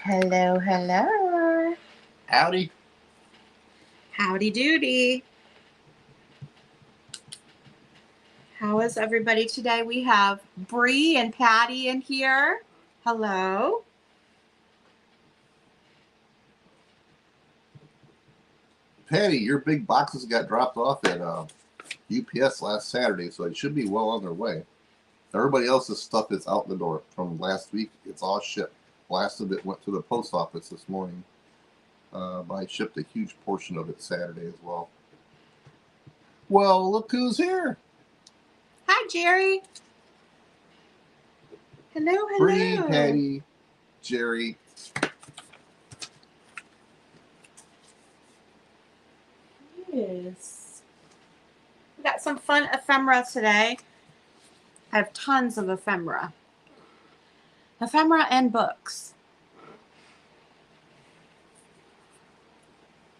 Hello, hello. Howdy. Howdy doody. How is everybody today? We have Bree and Patty in here. Hello. Patty, your big boxes got dropped off at UPS last Saturday, so it should be well on their way. Everybody else's stuff is out the door from last week. It's all shipped. Last of it went to the post office this morning. But I shipped a huge portion of it Saturday as well. Well, look who's here. Hi, Jerry. Hello, hello. Bree, Patty, Jerry. Yes. We got some fun ephemera today. I have tons of ephemera. Ephemera and books.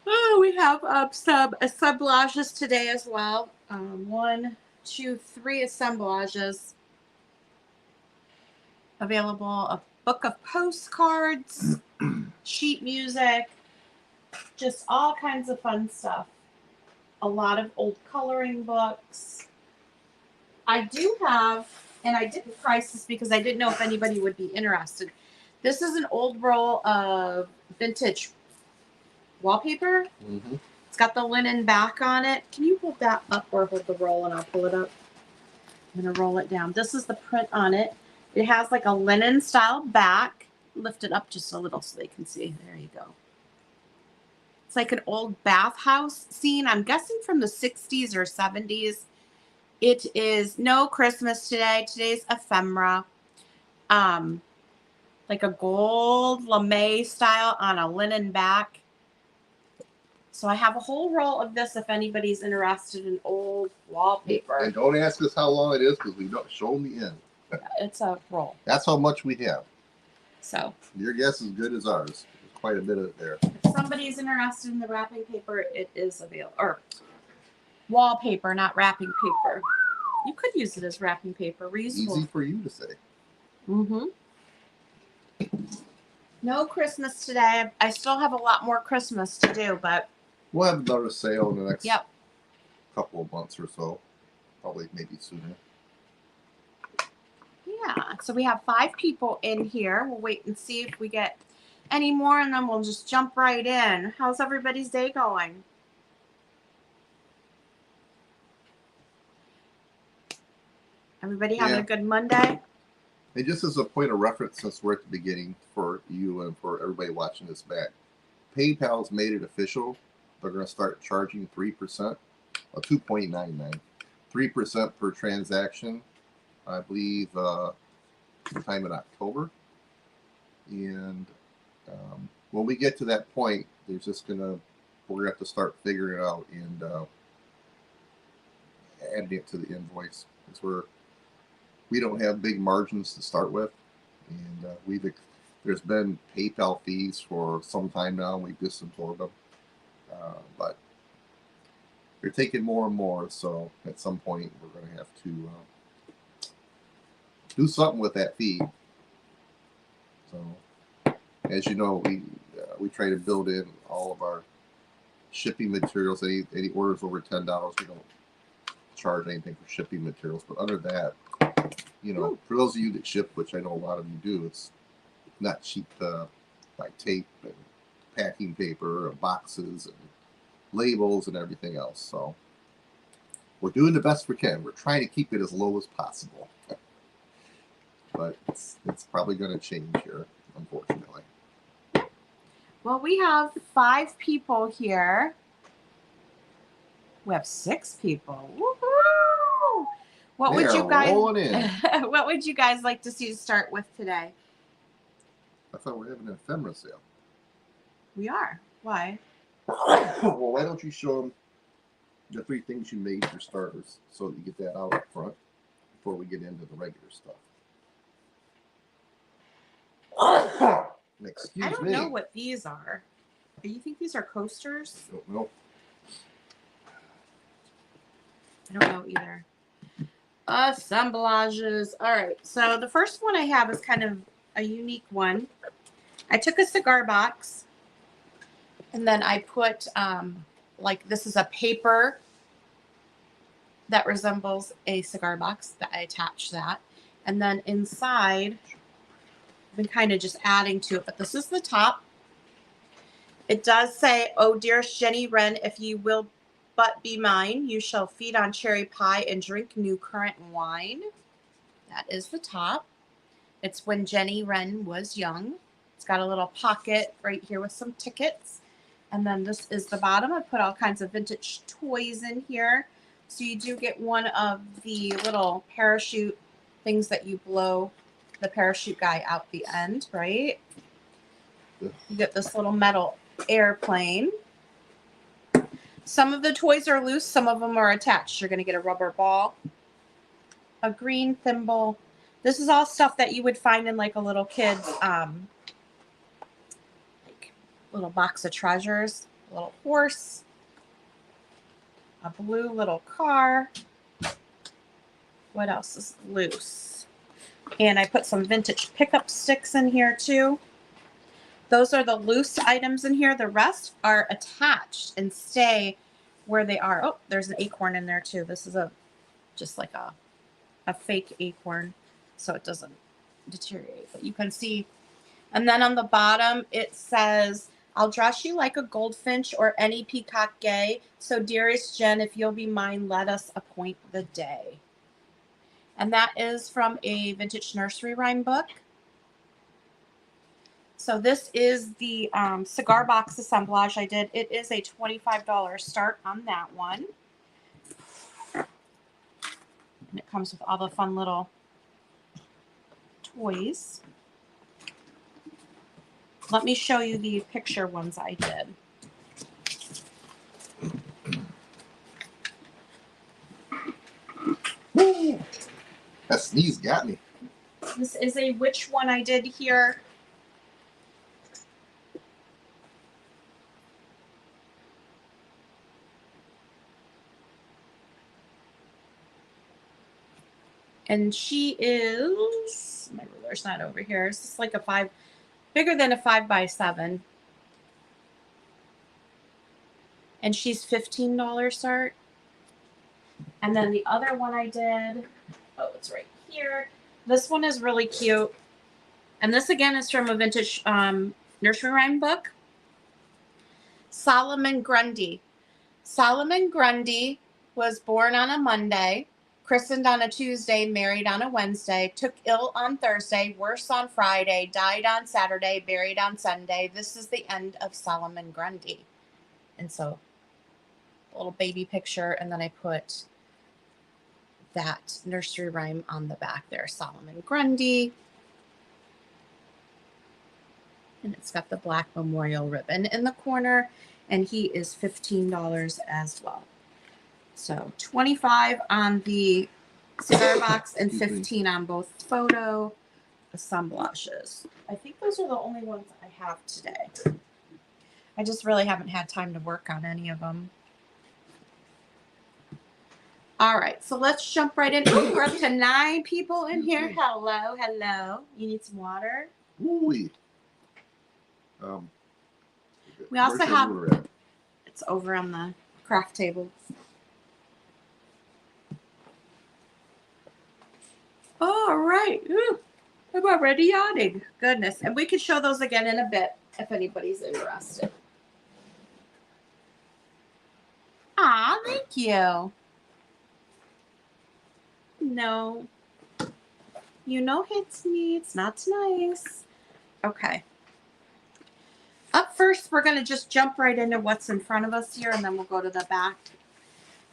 Oh, we have some assemblages today as well. 1, 2, 3 assemblages available. A book of postcards, sheet music, just all kinds of fun stuff. A lot of old coloring books. I do have, and I didn't price this because I didn't know if anybody would be interested. This is an old roll of vintage wallpaper. Mm-hmm. It's got the linen back on it. Can you hold that up or hold the roll and I'll pull it up? I'm going to roll it down. This is the print on it. It has like a linen style back. Lift it up just a little so they can see. There you go. It's like an old bathhouse scene. I'm guessing from the 60s or 70s. It is no Christmas today. Today's ephemera. Like a gold lame style on a linen back. So I have a whole roll of this if anybody's interested in old wallpaper. And don't ask us how long it is because we don't show them the end. It's a roll. That's how much we have. So your guess is good as ours. There's quite a bit of it there. If somebody's interested in the wrapping paper, it is available. Or wallpaper, not wrapping paper. You could use it as wrapping paper. Reusable. Easy for you to say. Mm-hmm. No Christmas today. I still have a lot more Christmas to do, but we'll have another sale in the next yep. couple of months or so. Probably maybe sooner. Yeah. So we have 5 people in here. We'll wait and see if we get any more, and then we'll just jump right in. How's everybody's day going? Everybody having a good Monday? And just as a point of reference, since we're at the beginning for you and for everybody watching this back, PayPal's made it official. They're going to start charging 3%, or 2.99, 3% per transaction. I believe sometime in October. And when we get to that point, we're going to have to start figuring it out and adding it to the invoice. Because we don't have big margins to start with, and there's been PayPal fees for some time now, and we've just absorbed them, but they're taking more and more, so at some point we're going to have to do something with that fee. So as you know, we try to build in all of our shipping materials. Any orders over $10, we don't charge anything for shipping materials, but under that, for those of you that ship, which I know a lot of you do, it's not cheap to buy tape and packing paper and boxes and labels and everything else. So we're doing the best we can. We're trying to keep it as low as possible. But it's probably going to change here, unfortunately. Well, we have 5 people here. We have 6 people. Woohoo! What would you guys like to see to start with today? I thought we were having an ephemera sale. We are. Why? Well, why don't you show them the 3 things you made for starters so that you get that out up front before we get into the regular stuff. Excuse me. I don't know what these are. Do you think these are coasters? I don't know. I don't know either. Assemblages. All right. So the first one I have is kind of a unique one. I took a cigar box and then I put, like, this is a paper that resembles a cigar box that I attached that. And then inside, I've been kind of just adding to it, but this is the top. It does say, "Oh, dearest Jenny Wren, if you will but be mine, you shall feed on cherry pie and drink new currant wine." That is the top. It's when Jenny Wren was young. It's got a little pocket right here with some tickets. And then this is the bottom. I put all kinds of vintage toys in here. So you do get one of the little parachute things that you blow the parachute guy out the end, right? You get this little metal airplane. Some of the toys are loose, some of them are attached. You're going to get a rubber ball, a green thimble. This is all stuff that you would find in like a little kid's like little box of treasures. A little horse, a blue little car. What else is loose? And I put some vintage pickup sticks in here too. Those are the loose items in here. The rest are attached and stay where they are. Oh, there's an acorn in there too. This is just like a fake acorn, so it doesn't deteriorate. But you can see. And then on the bottom, it says, "I'll dress you like a goldfinch or any peacock gay. So dearest Jen, if you'll be mine, let us appoint the day." And that is from a vintage nursery rhyme book. So this is the cigar box assemblage I did. It is a $25 start on that one. And it comes with all the fun little toys. Let me show you the picture ones I did. Woo! That sneeze got me. This is a which one I did here. And she is, my ruler's not over here. It's just like a 5, bigger than a 5x7. And she's $15 start. And then the other one I did, oh, it's right here. This one is really cute. And this again is from a vintage nursery rhyme book. Solomon Grundy. Solomon Grundy was born on a Monday, christened on a Tuesday, married on a Wednesday, took ill on Thursday, worse on Friday, died on Saturday, buried on Sunday. This is the end of Solomon Grundy. And so a little baby picture, and then I put that nursery rhyme on the back there, Solomon Grundy. And it's got the black memorial ribbon in the corner, and he is $15 as well. So $25 on the cigar box and $15 on both photo assemblages. I think those are the only ones I have today. I just really haven't had time to work on any of them. All right, so let's jump right in. Ooh, we're up to 9 people in here. Hello, hello. You need some water? Ooh. We also have, it's over on the craft table. All right. Ooh, I'm already yawning. Goodness. And we can show those again in a bit if anybody's interested. Ah, thank you. No. You know it's me. It's not nice. Okay. Up first, we're going to just jump right into what's in front of us here, and then we'll go to the back.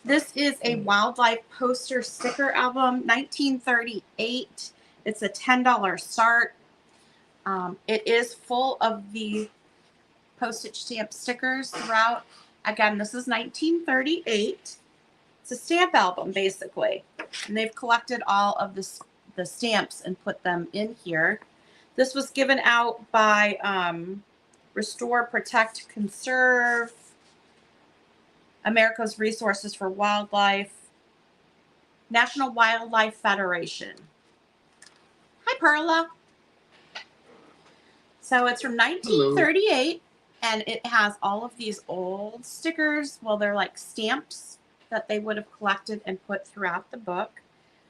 This is a wildlife poster sticker album, 1938. It's a $10 start. It is full of the postage stamp stickers throughout. Again, this is 1938. It's a stamp album, basically. And they've collected all of the stamps and put them in here. This was given out by Restore, Protect, Conserve, America's Resources for Wildlife, National Wildlife Federation. Hi, Perla. So it's from 1938, and it has all of these old stickers. Well, they're like stamps that they would have collected and put throughout the book.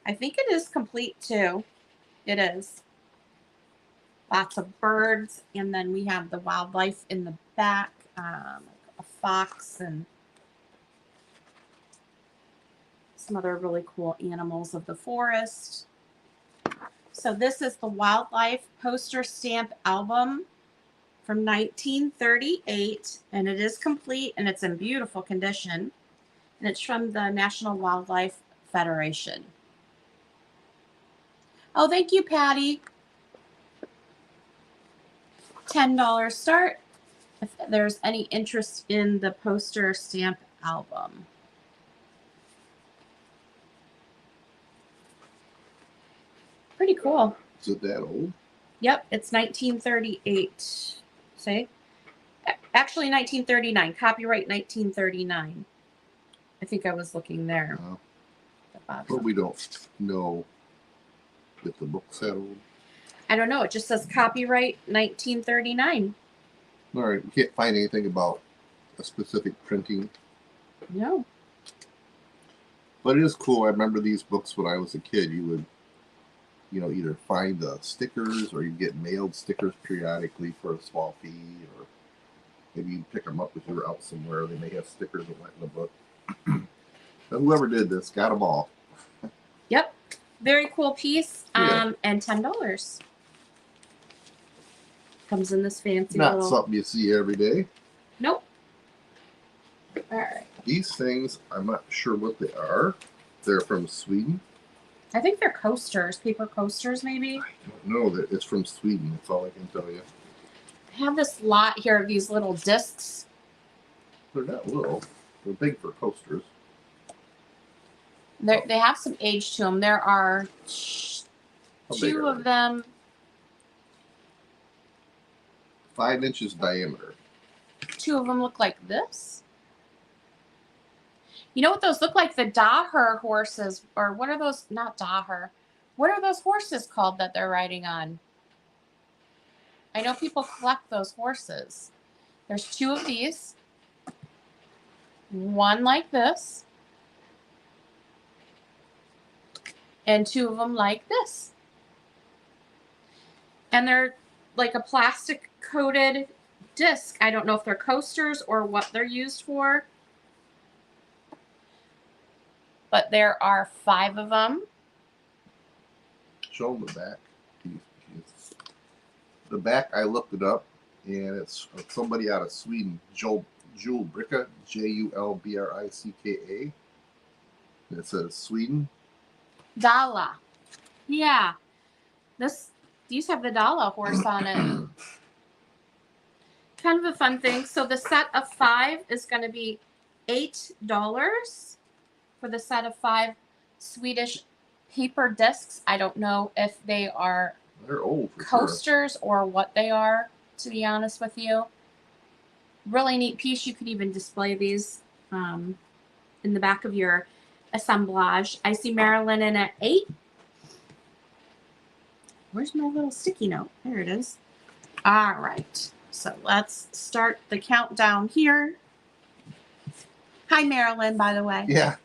I think it is complete too. It is. Lots of birds, and then we have the wildlife in the back, a fox and some other really cool animals of the forest. So this is the wildlife poster stamp album from 1938, and it is complete and it's in beautiful condition. And it's from the National Wildlife Federation. Oh, thank you, Patty. $10 start if there's any interest in the poster stamp album. Pretty cool. Is it that old? Yep, it's 1938. Say? Actually, 1939. Copyright 1939. I think I was looking there. But we don't know if the book's that old. I don't know. It just says copyright 1939. All right. We can't find anything about a specific printing. No. But it is cool. I remember these books when I was a kid. You would, either find the stickers or you get mailed stickers periodically for a small fee, or maybe you pick them up if you were out somewhere. They may have stickers that went in the book. But whoever did this got them all. Yep. Very cool piece. Yeah. And $10. Comes in this fancy Not little... something you see every day. Nope. All right. These things, I'm not sure what they are. They're from Sweden. I think they're coasters. Paper coasters, maybe? I don't know. That it's from Sweden. That's all I can tell you. I have this lot here of these little discs. They're not little. They're big for coasters. They have some age to them. There are How big two are of they? them. 5 inches diameter. Two of them look like this. You know what those look like? The Daher horses, or what are those? Not Daher. What are those horses called that they're riding on? I know people collect those horses. There's two of these. One like this. And two of them like this. And they're like a plastic coated disc. I don't know if they're coasters or what they're used for. But there are 5 of them. Show them the back. The back, I looked it up, and it's somebody out of Sweden, Jule Bricka, Julbricka. It says Sweden. Dala. Yeah. These have the Dala horse on it. Kind of a fun thing. So the set of 5 is going to be $8 for the set of 5 Swedish paper discs. I don't know if they're old for coasters or what they are, to be honest with you. Really neat piece. You could even display these in the back of your assemblage. I see Marilyn in at 8. Where's my little sticky note? There it is. All right. So let's start the countdown here. Hi, Marilyn, by the way. Yeah.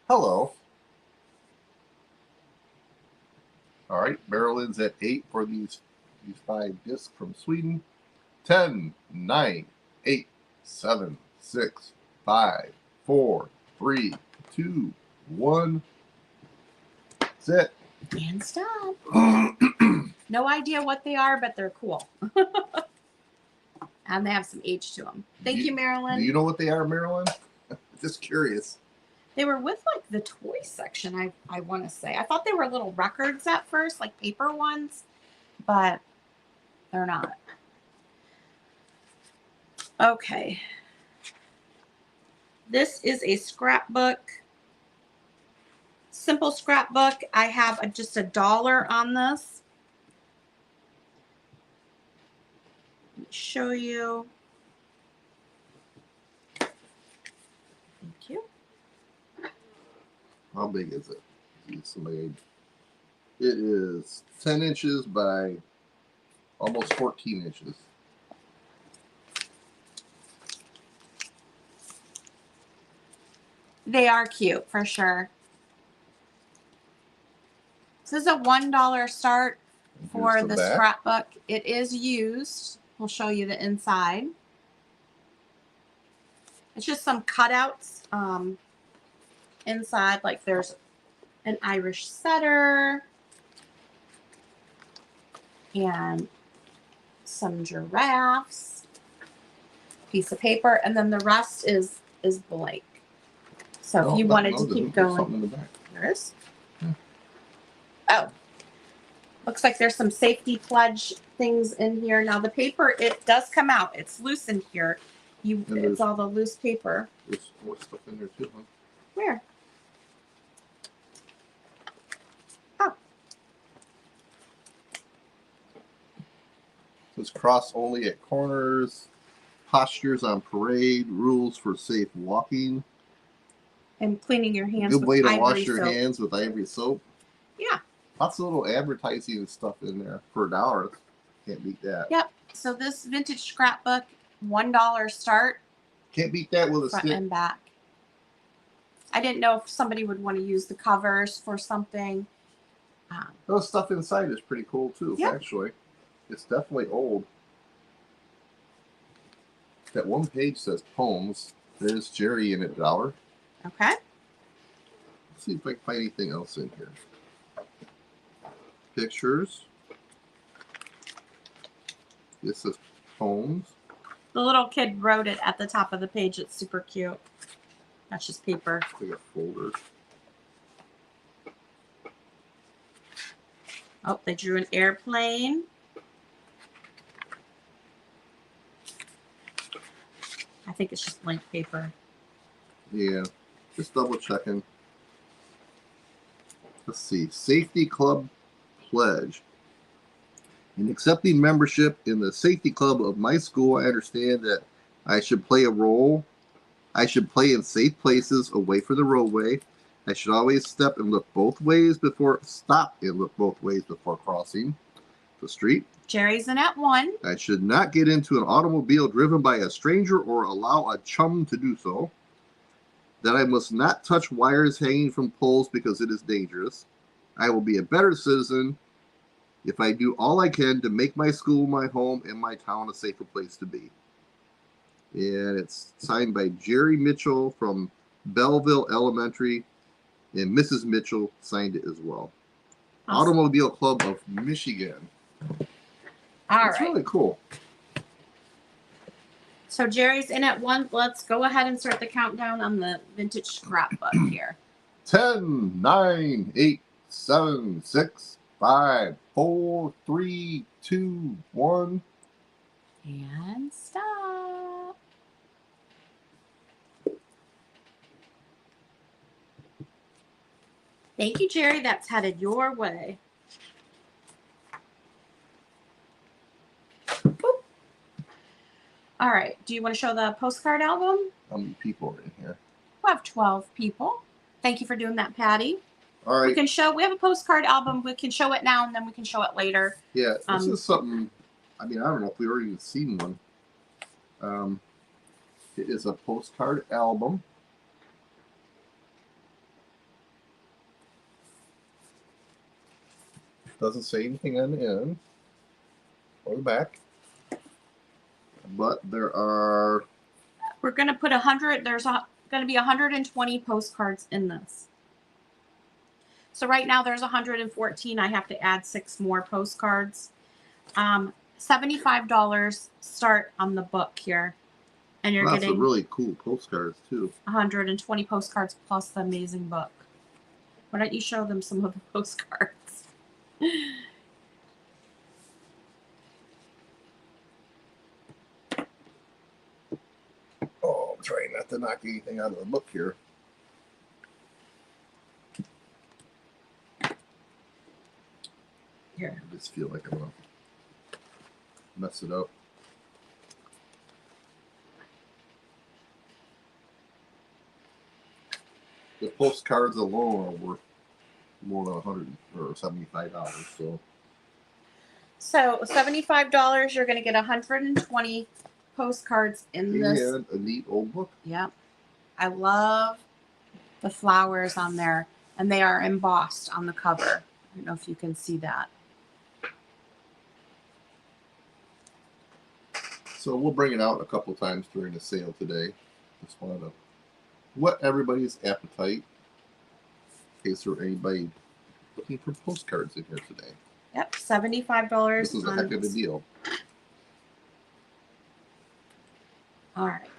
Hello. All right. Marilyn's at 8 for these 5 discs from Sweden. 10, 9, 8, 7, 6, 5, 4, 3, 2, 1. That's it. And stop. No idea what they are, but they're cool. And they have some age to them. Thank you, Marilyn. Do you know what they are, Marilyn? Just curious. They were with like the toy section, I want to say. I thought they were little records at first, like paper ones, but they're not. Okay. This is a scrapbook. Simple scrapbook. I have just $1 on this. Let me show you. Thank you. How big is it? It's made. It is 10 inches by almost 14 inches. They are cute for sure. This is a $1 start for the scrapbook. It is used. We'll show you the inside. It's just some cutouts inside, like there's an Irish setter and some giraffes, piece of paper, and then the rest is blank. So if you wanted to keep going, something in the back. there is. Oh, looks like there's some safety pledge things in here. Now the paper, it does come out. It's loose in here. It's all the loose paper. There's more stuff in there too, huh? Where? Oh. Says cross only at corners, postures on parade, rules for safe walking. And cleaning your hands Good way with to wash ivory your soap. hands with ivory soap. Yeah. Lots of little advertising and stuff in there for $1. Can't beat that. Yep. So this vintage scrapbook, $1 start. Can't beat that with a front stick. and back. I didn't know if somebody would want to use the covers for something. The stuff inside is pretty cool too, yep. Actually. It's definitely old. That one page says poems. There's Jerry in it, $1. Okay. Let's see if I can find anything else in here. Pictures. This is poems. The little kid wrote it at the top of the page. It's super cute. That's just paper. We got folders. Oh, they drew an airplane. I think it's just blank paper. Yeah, just double checking. Let's see. Safety Club Pledge. In accepting membership in the safety club of my school, I understand that I should play a role. I should play in safe places away from the roadway. I should always stop and look both ways before crossing the street. Jerry's in at 1. I should not get into an automobile driven by a stranger or allow a chum to do so. That I must not touch wires hanging from poles because it is dangerous. I will be a better citizen if I do all I can to make my school, my home, and my town a safer place to be. And it's signed by Jerry Mitchell from Belleville Elementary, and Mrs. Mitchell signed it as well. Awesome. Automobile Club of Michigan. All It's right. really cool. So Jerry's in at 1. Let's go ahead and start the countdown on the vintage scrapbook here. 10, 9, 8, 7, 6, 5, 4, 3, 2, 1. And stop. Thank you, Jerry. That's headed your way. Boop. All right. Do you want to show the postcard album? How many people are in here? We have 12 people. Thank you for doing that, Patty. All right. We have a postcard album. We can show it now and then we can show it later. Yeah, this is something, I mean, I don't know if we've already seen one. It is a postcard album. Doesn't say anything on the end or the back. But there are... We're going to put 100. There's going to be 120 postcards in this. So right now there's 114. I have to add 6 more postcards. $75 start on the book here. And you're getting really cool postcards too. 120 postcards plus the amazing book. Why don't you show them some of the postcards? Oh, I'm trying not to knock anything out of the book here. Here. I just feel like I'm going to mess it up. The postcards alone are worth more than $175. So $75, you're going to get 120 postcards in this. And a neat old book. Yep. I love the flowers on there, and they are embossed on the cover. I don't know if you can see that. So we'll bring it out a couple times during the sale today. Just wanted to whet everybody's appetite in case there were anybody looking for postcards in here today. Yep, $75. This is a heck of a deal. All right.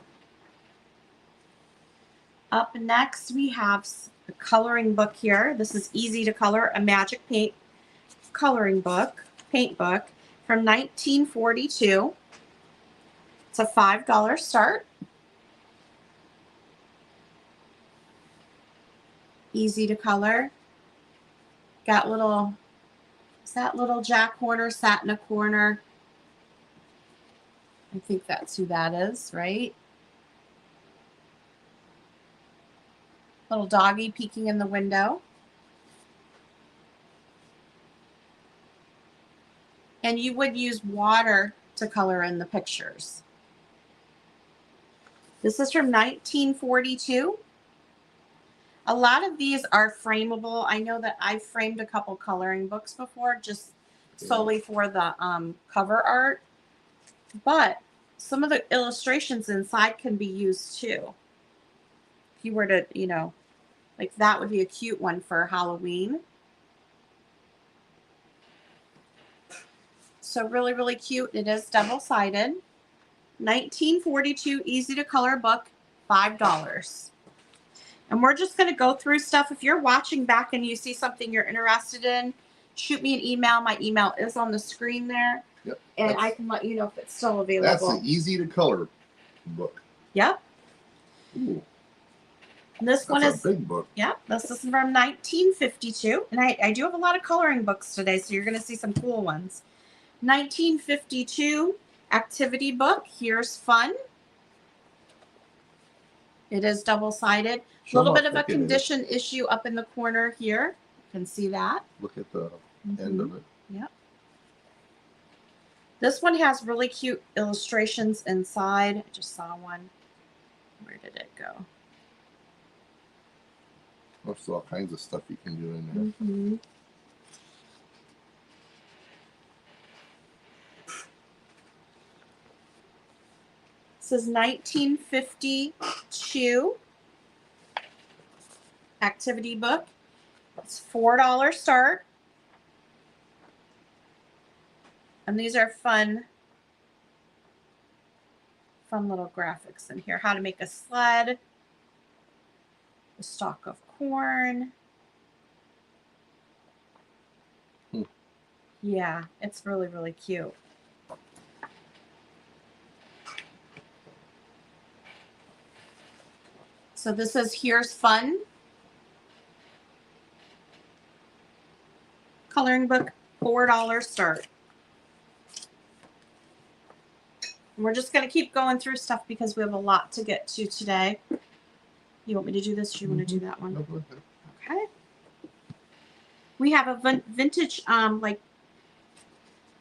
Up next, we have the coloring book here. This is Easy to Color, a Magic Paint coloring book, paint book from 1942. It's a $5 start. Easy to color. Got little, is that little Jack Horner sat in a corner? I think that's who that is, right? Little doggy peeking in the window. And you would use water to color in the pictures. This is from 1942. A lot of these are frameable. I know that I've framed a couple coloring books before, just solely for the cover art. But some of the illustrations inside can be used too. If you were to, you know, like that would be a cute one for Halloween. So really, really cute. It is double-sided. 1942 easy to color book, $5. And we're just going to go through stuff. If you're watching back and you see something you're interested in, shoot me an email. My email is on the screen there. Yep. And I can let you know if it's still available. That's the easy to color book. Yep. Ooh. And this one is a big book. Yep. This is from 1952. And I do have a lot of coloring books today, so you're going to see some cool ones. 1952 activity book. Here's fun. It is double-sided. A little bit of a condition issue up in the corner here. You can see that. Look at the end of it. Yep. This one has really cute illustrations inside. I just saw one. Where did it go? There's all kinds of stuff you can do in there. This is 1952 activity book. It's $4 start. And these are fun little graphics in here. How to make a sled, a stalk of corn. Yeah, it's really, really cute. So this is Here's Fun. Coloring book, $4 start. And we're just going to keep going through stuff because we have a lot to get to today. You want me to do this? Or you want to do that one? No, go ahead. Okay. We have a vintage like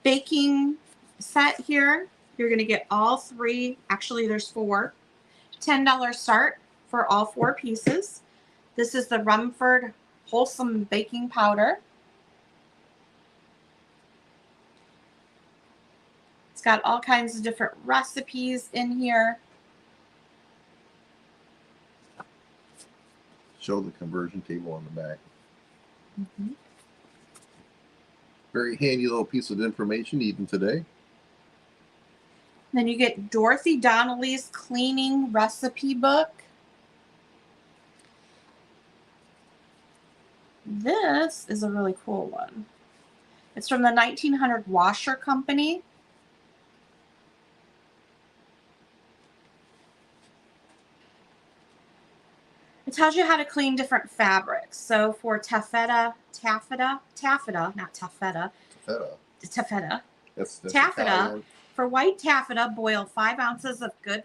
baking set here. You're going to get all three. Actually, there's four. $10 start for all four pieces. This is the Rumford Wholesome Baking Powder. It's got all kinds of different recipes in here. Show the conversion table on the back. Very handy little piece of information even today. Then you get Dorothy Donnelly's cleaning recipe book. This is a really cool one. It's from the 1900 Washer Company. It tells you how to clean different fabrics. So for taffeta. That's taffeta. Italian. For white taffeta, boil 5 ounces of good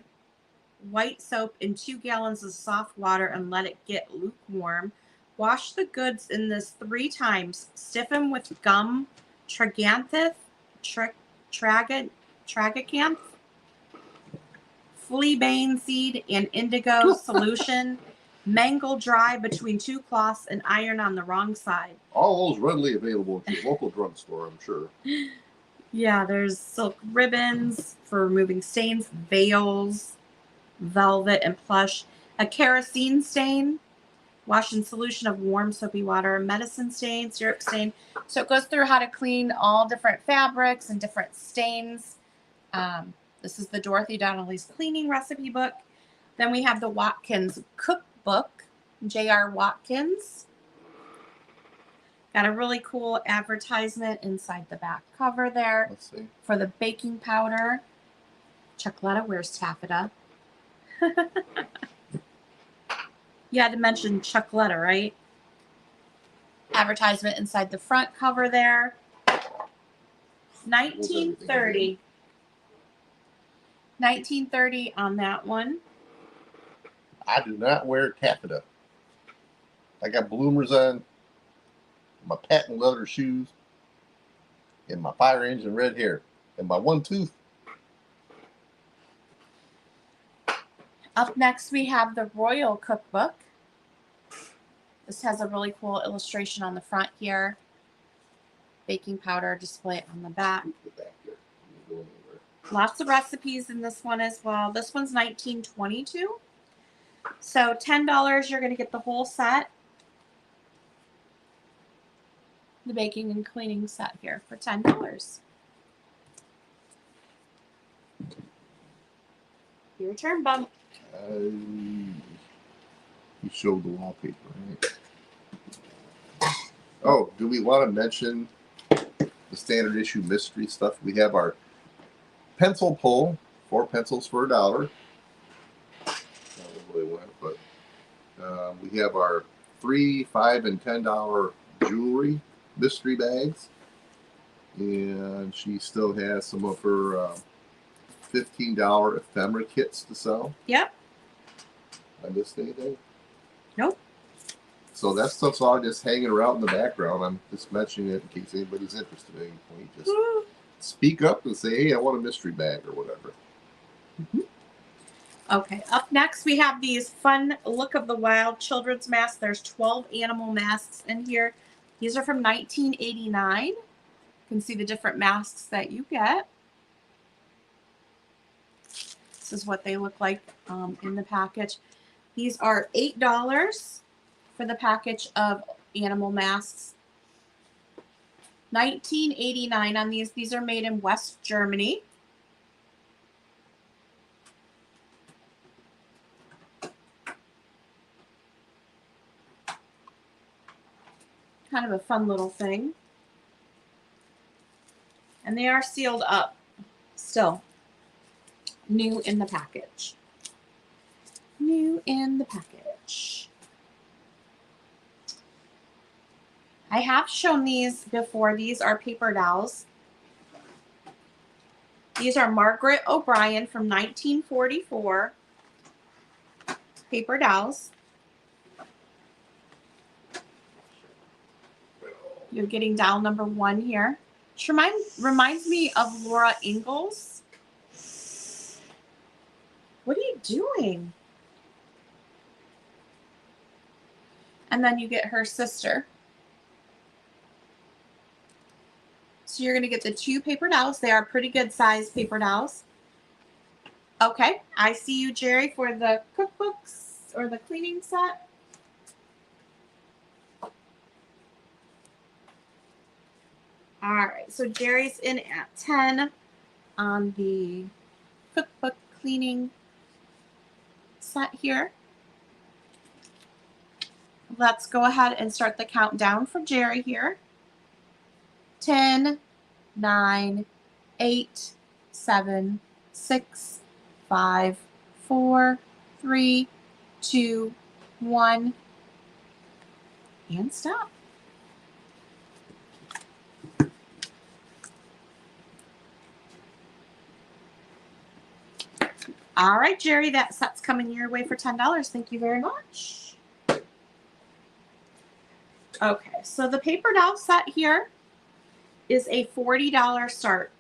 white soap in 2 gallons of soft water and let it get lukewarm. Wash the goods in this 3 times. Stiffen with gum tragacanth tragacanth, fleabane seed, and indigo solution. Mangle dry between 2 cloths and iron on the wrong side. All those readily available at your local drugstore, I'm sure. Yeah, there's silk ribbons for removing stains, veils, velvet, and plush. A kerosene stain, wash in solution of warm soapy water, medicine stain, syrup stain. So it goes through how to clean all different fabrics and different stains. This is the Dorothy Donnelly's cleaning recipe book. Then we have the Watkins cookbook, J.R. Watkins. Got a really cool advertisement inside the back cover there. Let's see. For the baking powder. Chocoletta wears taffeta. You had to mention Chocoletta, right? Advertisement inside the front cover there. 1930. 1930 on that one. I do not wear taffeta. I got bloomers on, my patent leather shoes, and my fire engine red hair, and my one tooth. Up next, we have the Royal Cookbook. This has a really cool illustration on the front here. Baking powder display on the back. Lots of recipes in this one as well. This one's $19.22. So $10, you're going to get the whole set. The baking and cleaning set here for $10. Your turn, Bump. You showed the wallpaper, right? Oh, do we want to mention the standard issue mystery stuff? We have our pencil pull, 4 pencils for $1. Not really went, but we have our $3, $5, and $10 jewelry mystery bags, and she still has some of her $15 ephemera kits to sell. Yep. I missed anything? Nope. So that stuff's all just hanging around in the background. I'm just mentioning it in case anybody's interested at any point. Just speak up and say, hey, I want a mystery bag or whatever. Mm-hmm. Okay, up next we have these fun Look of the Wild children's masks. There's 12 animal masks in here. These are from 1989. You can see the different masks that you get. This is what they look like in the package. These are $8 for the package of animal masks. $19.89 on these. These are made in West Germany. Kind of a fun little thing. And they are sealed up still. New in the package. New in the package. I have shown these before. These are paper dowels. These are Margaret O'Brien from 1944. Paper dowels. You're getting dowel number 1 here. Which reminds me of Laura Ingalls. What are you doing? And then you get her sister. So you're going to get the 2 paper dowels. They are pretty good size paper dowels. Okay, I see you, Jerry, for the cookbooks or the cleaning set. All right, so Jerry's in at 10 on the cookbook cleaning set here. Let's go ahead and start the countdown for Jerry here. 10, 9, 8, 7, 6, 5, 4, 3, 2, 1, and stop. All right, Jerry, that set's coming your way for $10. Thank you very much. Okay, so the paper dowel set here is a $40 start.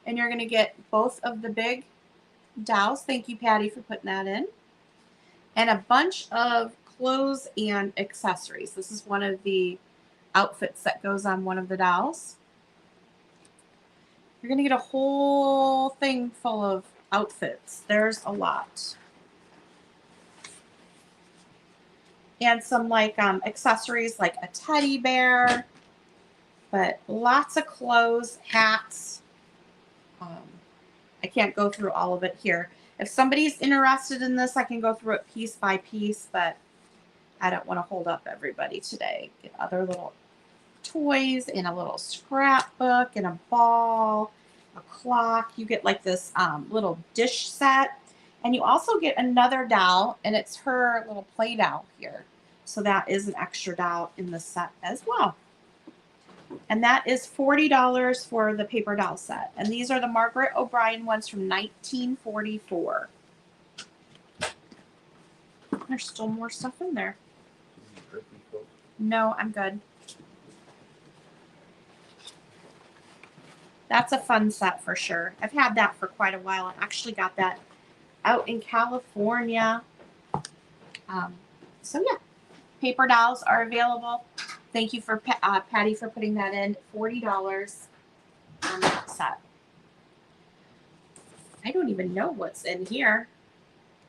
And you're going to get both of the big dowels. Thank you, Patty, for putting that in. And a bunch of clothes and accessories. This is one of the outfits that goes on one of the dowels. You're going to get a whole thing full of outfits. There's a lot. And some like accessories like a teddy bear, but lots of clothes, hats. I can't go through all of it here. If somebody's interested in this, I can go through it piece by piece, but I don't want to hold up everybody today. Get other little toys and a little scrapbook and a ball, a clock. You get like this little dish set. And you also get another dowel, and it's her little play dowel here. So that is an extra dowel in the set as well. And that is $40 for the paper dowel set. And these are the Margaret O'Brien ones from 1944. There's still more stuff in there. No, I'm good. That's a fun set for sure. I've had that for quite a while. I actually got that out in California. So yeah, paper dowels are available. Thank you for Patty for putting that in. $40 on that set. I don't even know what's in here.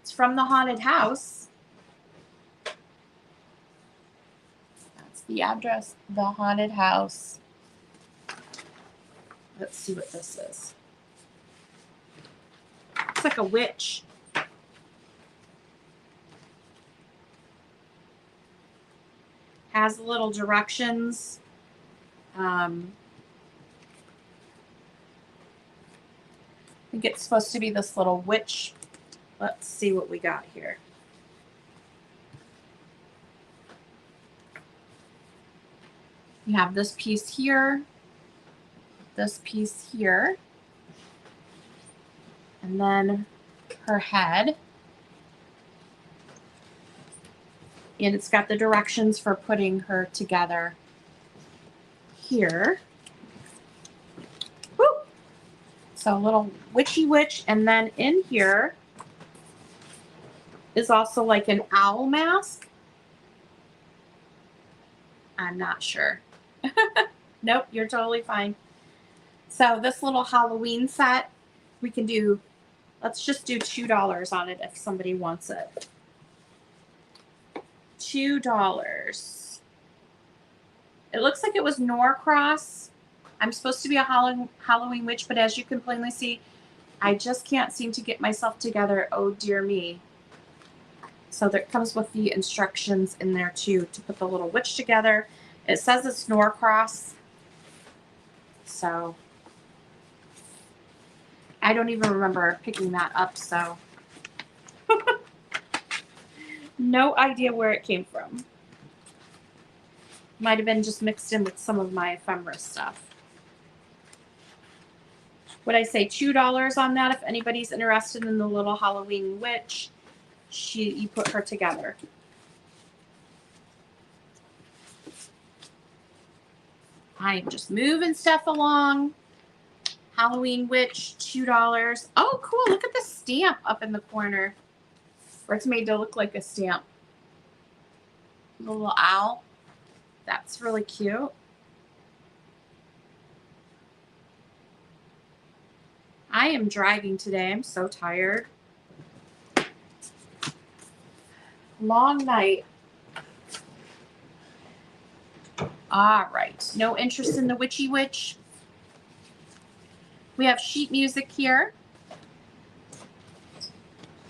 It's from the haunted house. That's the address. The haunted house. Let's see what this is. It's like a witch. Has little directions. I think it's supposed to be this little witch. Let's see what we got here. You have this piece here, this piece here, and then her head. And it's got the directions for putting her together here. Woo! So a little witchy witch. And then in here is also like an owl mask. I'm not sure. Nope, you're totally fine. So this little Halloween set, we can do, let's just do $2 on it if somebody wants it. $2. It looks like it was Norcross. I'm supposed to be a Halloween witch, but as you can plainly see, I just can't seem to get myself together. Oh dear me. So that comes with the instructions in there too to put the little witch together. It says it's Norcross. So I don't even remember picking that up, so no idea where it came from. Might have been just mixed in with some of my ephemera stuff. Would I say $2 on that if anybody's interested in the little Halloween witch? You put her together. I am just moving stuff along. Halloween witch, $2. Oh, cool. Look at the stamp up in the corner. Where it's made to look like a stamp. The little owl. That's really cute. I am driving today. I'm so tired. Long night. All right. No interest in the witchy witch. We have sheet music here.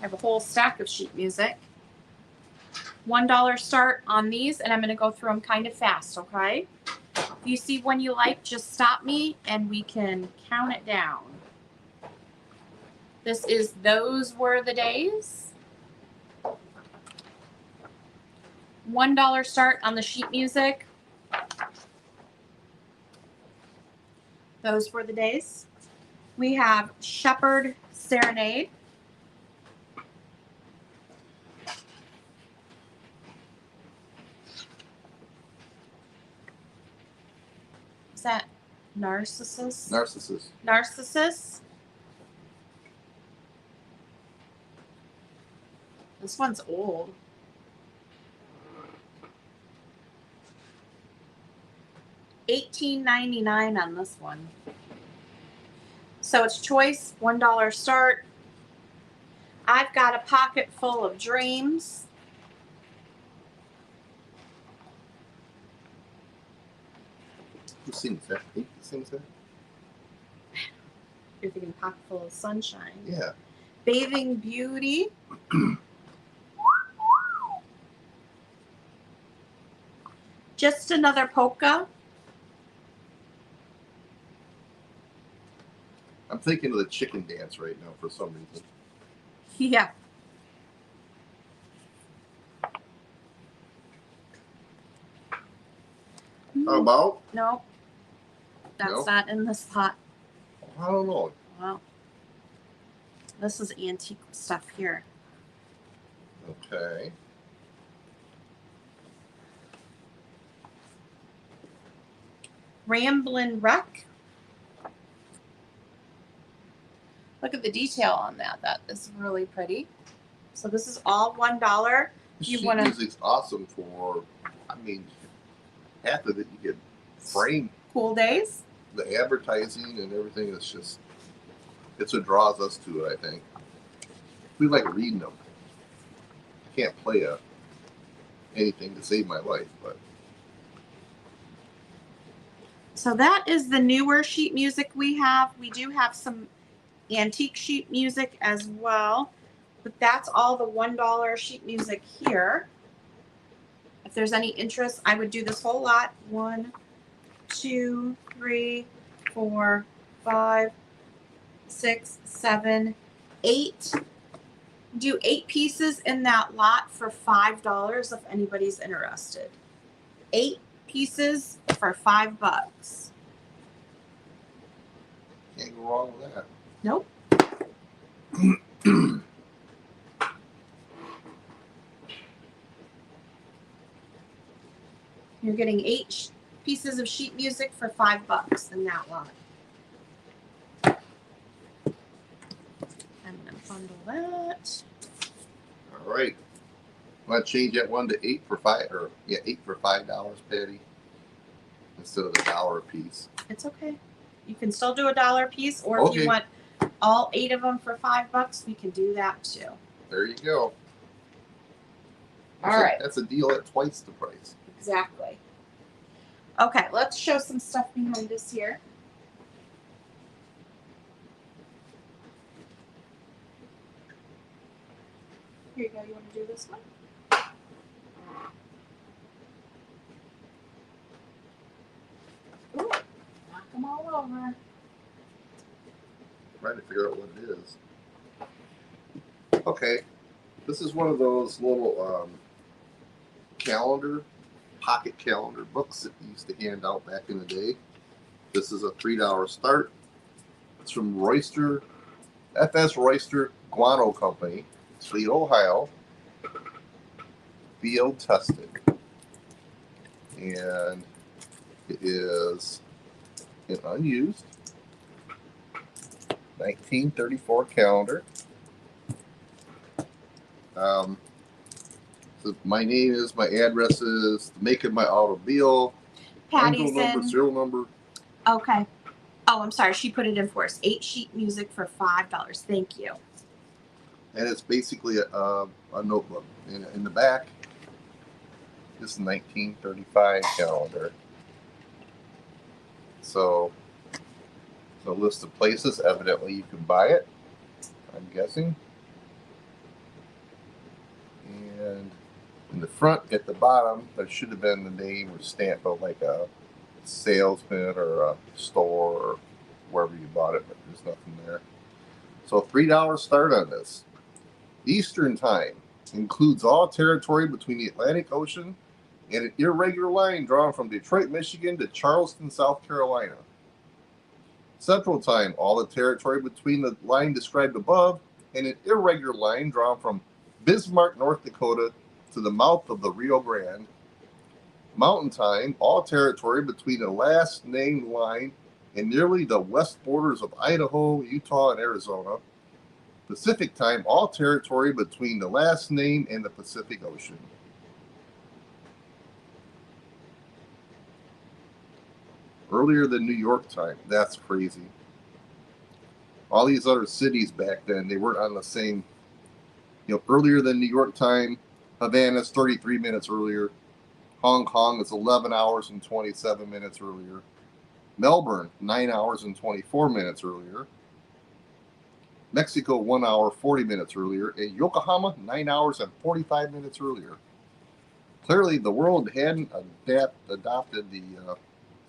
I have a whole stack of sheet music. $1 start on these, and I'm going to go through them kind of fast, okay? If you see one you like, just stop me and we can count it down. This is Those Were the Days. $1 start on the sheet music. Those Were the Days. We have Shepherd Serenade. Is that Narcissus. Narcissus. Narcissus. This one's old. $18.99 on this one. So it's choice, $1 start. I've got a pocket full of dreams. Who sings that? Who sings that? You're thinking pocket full of sunshine. Yeah. Bathing Beauty. Just Another Polka. I'm thinking of the chicken dance right now for some reason. Yeah. How about? No. That's No? not in this pot. I don't know. Well, this is antique stuff here. Okay. Ramblin' Wreck. Look at the detail on that. That is really pretty. So this is all $1. You Sheet wanna- music's awesome for, I mean, half of it you get framed. Cool days. The advertising and everything is just, it's what draws us to it, I think. We like reading them. I can't play anything to save my life, but So that is the newer sheet music we have. We do have some antique sheet music as well, but that's all the $1 sheet music here. If there's any interest, I would do this whole lot. 1, 2, 3, 4, 5, 6, 7, 8. Do 8 pieces in that lot for $5 if anybody's interested. 8 pieces for $5. can't go wrong with that. Nope. You're getting 8 pieces of sheet music for $5 in that lot. I'm gonna bundle that. All right. Want to change that one to 8 for 5, or yeah, 8 for $5, Patty, instead of the $1 a piece. It's okay. You can still do $1 a piece, or if Okay. you want all 8 of them for $5, we can do that too. There you go. All right. That's a deal at twice the price. Exactly. Okay, let's show some stuff behind us here. Here you go. You want to do this one? Ooh, knock them all over. Trying to figure out what it is. Okay, this is one of those little pocket calendar books that we used to hand out back in the day. This is a $3 start. It's from Royster, FS Royster Guano Company, Toledo, Ohio. Field tested. And it is an unused 1934 calendar. So my name is, my address is, the make of my automobile, Patty's engine number, in. serial number. Okay. Oh, I'm sorry. She put it in for us. 8 sheet music for $5. Thank you. And it's basically a notebook. In the back, this is 1935 calendar. So, it's a list of places. Evidently, you can buy it, I'm guessing. And in the front, at the bottom, there should have been the name or stamp of like a salesman or a store or wherever you bought it, but there's nothing there. So $3 start on this. Eastern time includes all territory between the Atlantic Ocean and an irregular line drawn from Detroit, Michigan to Charleston, South Carolina. Central time, all the territory between the line described above and an irregular line drawn from Bismarck, North Dakota to the mouth of the Rio Grande. Mountain time, all territory between the last named line and nearly the west borders of Idaho, Utah, and Arizona. Pacific time, all territory between the last name and the Pacific Ocean. Earlier than New York time. That's crazy. All these other cities back then, they weren't on the same, earlier than New York time. Havana's 33 minutes earlier. Hong Kong is 11 hours and 27 minutes earlier. Melbourne, 9 hours and 24 minutes earlier. Mexico, 1 hour, 40 minutes earlier. And Yokohama, 9 hours and 45 minutes earlier. Clearly, the world hadn't adopted the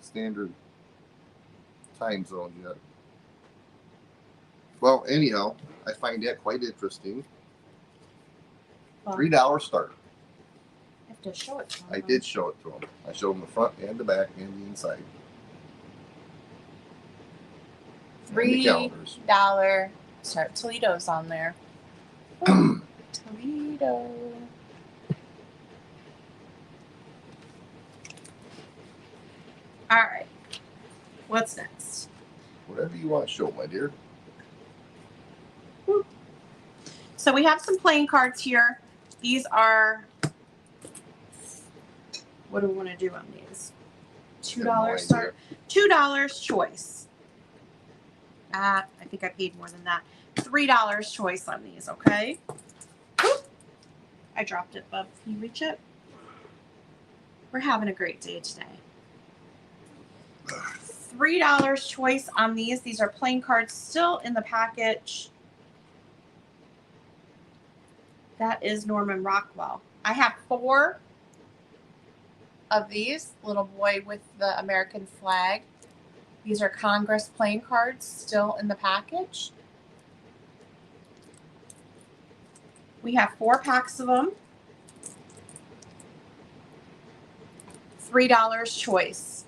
standard time zone yet. Well, anyhow, I find that quite interesting. Well, $3 start. I have to show it to him. I did show it to him. I showed him the front and the back and the inside. And the calendars. $3 start. Toledo's on there. Ooh, Toledo. All right. What's next? Whatever you want to show, my dear. So we have some playing cards here. These are, what do we want to do on these? $2 start. $2 choice. I think I paid more than that. $3 choice on these, okay? Whoop. I dropped it, bub. Can you reach it? We're having a great day today. $3 choice on these. These are playing cards still in the package. That is Norman Rockwell. I have 4 of these. Little boy with the American flag. These are Congress playing cards still in the package. We have 4 packs of them. $3 choice.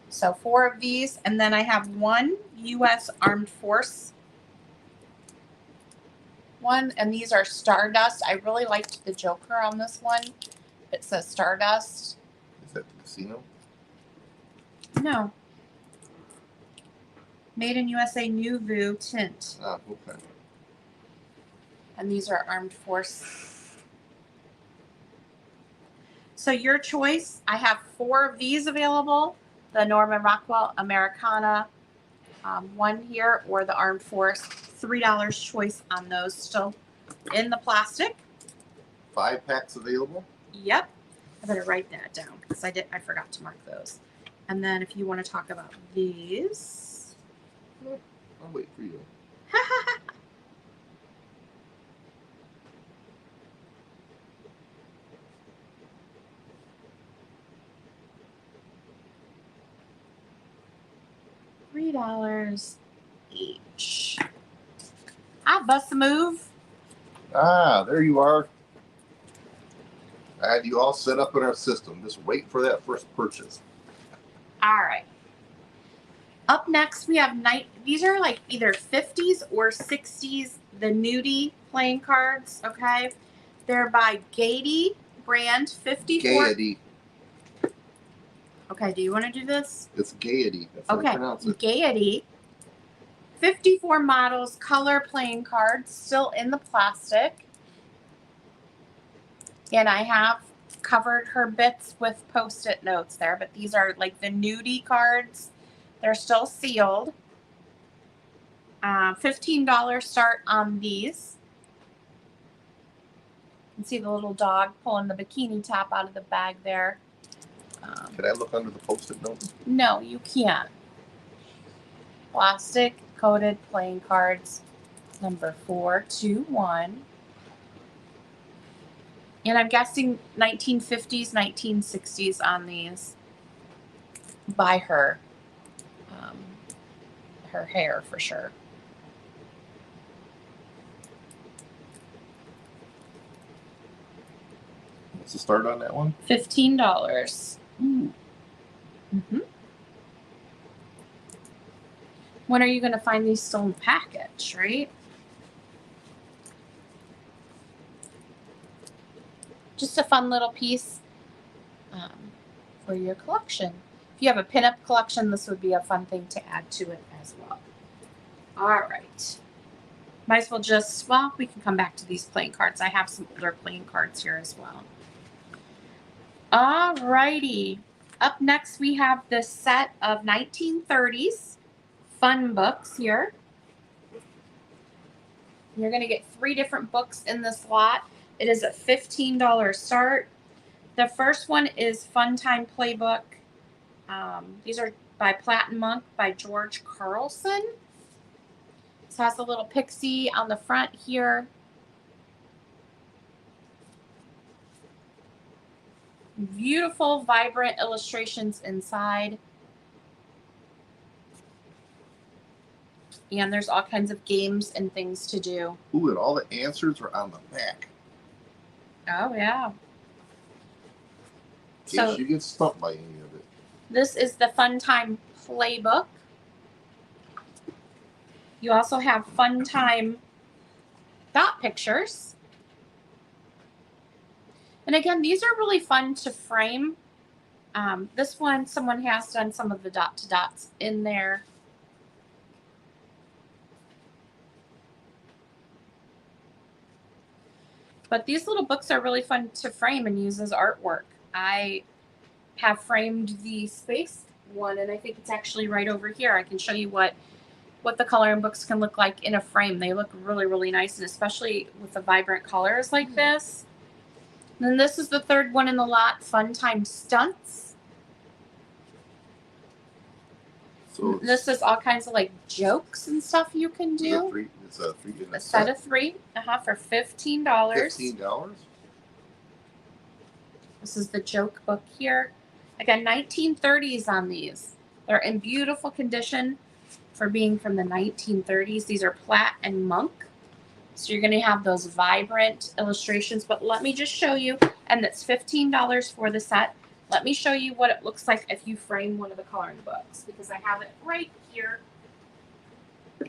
So 4 of these, and then I have 1 U.S. Armed Force one, and these are Stardust. I really liked the Joker on this one. It says Stardust. Is that the casino? No. Made in USA Nouveau tint. Ah, okay. And these are Armed Force. So your choice, I have 4 of these available. The Norman Rockwell Americana one here, or the Armed Force. $3 choice on those, still in the plastic. 5 packs available? Yep. I better write that down because I forgot to mark those. And then if you want to talk about these. I'll wait for you. $3 each. I bust a move. Ah, there you are. I had you all set up in our system. Just wait for that first purchase. All right. Up next, we have these are like either 50s or 60s, the nudie playing cards, okay? They're by Gaiety brand 54. Gaiety. Okay, do you want to do this? It's Gaiety. That's how you pronounce it. Gaiety. 54 models, color playing cards, still in the plastic. And I have covered her bits with Post-it notes there, but these are like the nudie cards. They're still sealed. $15 start on these. You can see the little dog pulling the bikini top out of the bag there. Can I look under the Post-it notes? No, you can't. Plastic coated playing cards, number 421. And I'm guessing 1950s, 1960s on these by her. Her hair for sure. What's the start on that one? $15. When are you going to find these still in the package, right? Just a fun little piece for your collection. If you have a pinup collection, this would be a fun thing to add to it as well. All right. Might as well just, well, we can come back to these playing cards. I have some older playing cards here as well. All righty. Up next, we have this set of 1930s fun books here. You're going to get 3 different books in this lot. It is a $15 start. The first one is Fun Time Playbook. These are by Platt and Monk by George Carlson. This has a little pixie on the front here. Beautiful, vibrant illustrations inside. And there's all kinds of games and things to do. Ooh, and all the answers are on the back. Oh, yeah. In case you get stumped by any of it. This is the Fun Time Playbook. You also have Fun Time dot pictures. And again, these are really fun to frame. This one, someone has done some of the dot to dots in there. But these little books are really fun to frame and use as artwork. I have framed the space one, and I think it's actually right over here. I can show you what the coloring books can look like in a frame. They look really, really nice, and especially with the vibrant colors like this. And then this is the third one in the lot, Fun Time Stunts. So this is all kinds of like jokes and stuff you can do. It's a set of 3 for $15. $15? This is the joke book here. Again, 1930s on these. They're in beautiful condition for being from the 1930s. These are Platt and Monk. So you're going to have those vibrant illustrations. But let me just show you, and that's $15 for the set. Let me show you what it looks like if you frame one of the coloring books, because I have it right here. I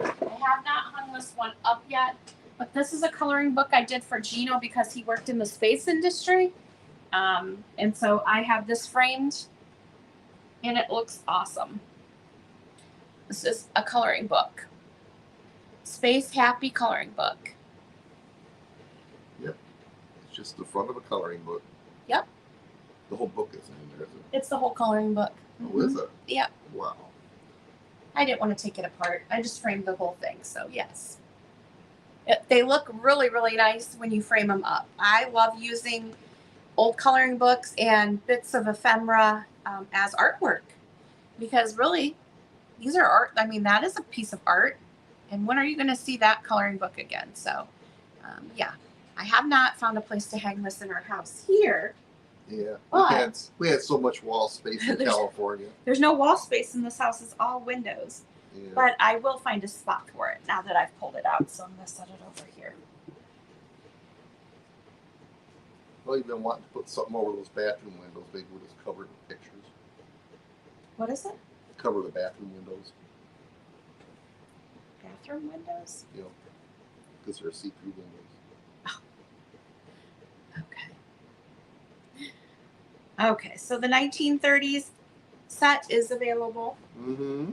have not hung this one up yet, but this is a coloring book I did for Gino because he worked in the space industry. And so I have this framed, and it looks awesome. This is a coloring book. Space Happy coloring book. Yep. It's just the front of a coloring book. Yep. The whole book isn't in there, is it? It's the whole coloring book. Oh, is it? Yep. Wow. I didn't want to take it apart. I just framed the whole thing, so yes. They look really, really nice when you frame them up. I love using old coloring books and bits of ephemera as artwork, because really, these are art. I mean, that is a piece of art, and when are you going to see that coloring book again? So, yeah, I have not found a place to hang this in our house here. Yeah, But we had so much wall space in California. There's no wall space in this house. It's all windows. Yeah. But I will find a spot for it now that I've pulled it out. So I'm going to set it over here. Well, you've been wanting to put something over those bathroom windows. Maybe we'll just cover the pictures. What is it? Cover the bathroom windows. Bathroom windows? You know, because they're see-through windows. Okay. Okay, so the 1930s set is available. Mm-hmm.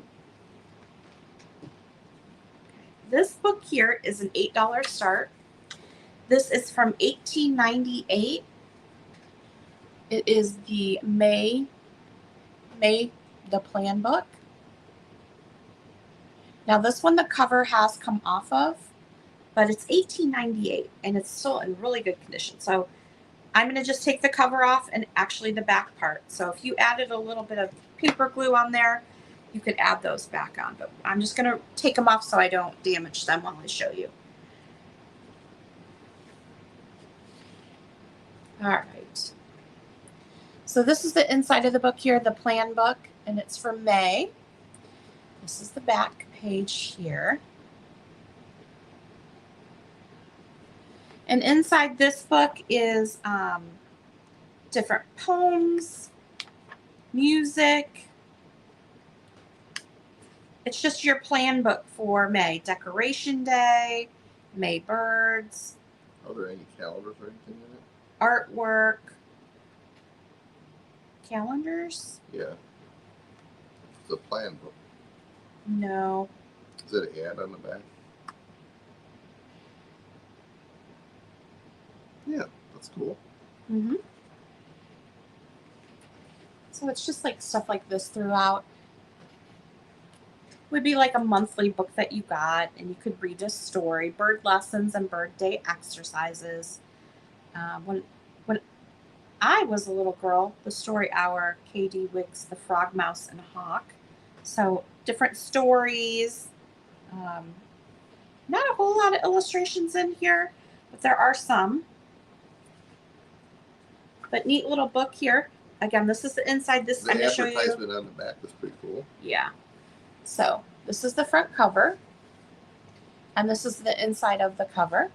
This book here is an $8 start. This is from 1898. It is the May, the plan book. Now this one, the cover has come off of, but it's 1898 and it's still in really good condition. So I'm going to just take the cover off and actually the back part. So if you added a little bit of paper glue on there, you could add those back on. But I'm just going to take them off so I don't damage them while I show you. All right. So this is the inside of the book here, the plan book, and it's for May. This is the back page here. And inside this book is different poems, music. It's just your plan book for May. Decoration Day, May birds. Are there any calendars or anything in it? Artwork. calendars? Yeah. It's a plan book. No. Is it an ad on the back? Yeah, that's cool. Mm-hmm. So it's just like stuff like this throughout. Would be like a monthly book that you got, and you could read a story, bird lessons and bird day exercises. When I was a little girl, the story hour, K.D. Wiggs, The Frog, Mouse, and Hawk. So different stories. Um, Not a whole lot of illustrations in here, but there are some. But neat little book here. Again, this is the inside. This The I'm going to show you. advertisement on the back is pretty cool. Yeah. So this is the front cover. And this is the inside of the cover.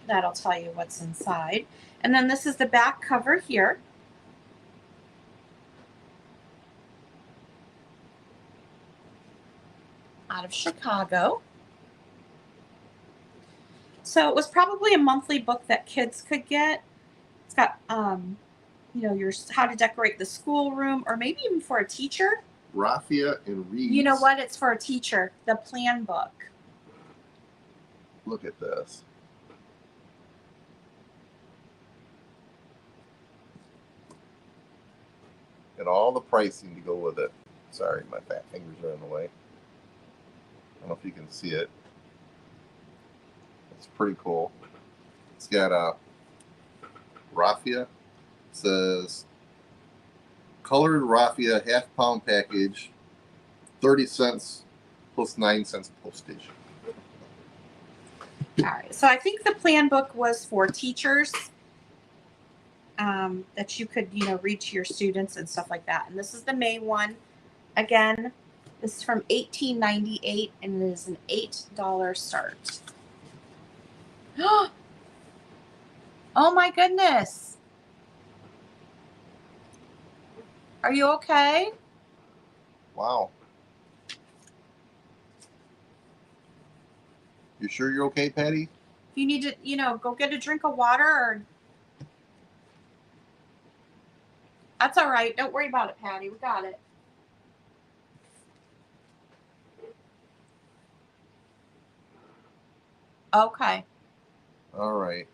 That'll tell you what's inside. And then this is the back cover here. Out of Chicago. So it was probably a monthly book that kids could get. It's got, your how to decorate the schoolroom, or maybe even for a teacher. Raffia and Reeds. You know what? It's for a teacher. The plan book. Look at this. And all the pricing to go with it. Sorry, my fat fingers are in the way. I don't know if you can see it. It's pretty cool. It's got a raffia. It says colored raffia half-pound package, 30 cents plus 9 cents postage. All right. So I think the plan book was for teachers. That you could, read to your students and stuff like that. And this is the May one. Again, this is from $18.98, and it is an $8 start. Oh my goodness. Are you okay? Wow. You sure you're okay, Patty? If you need to, go get a drink of water, or that's all right. Don't worry about it, Patty. We got it. Okay. All right.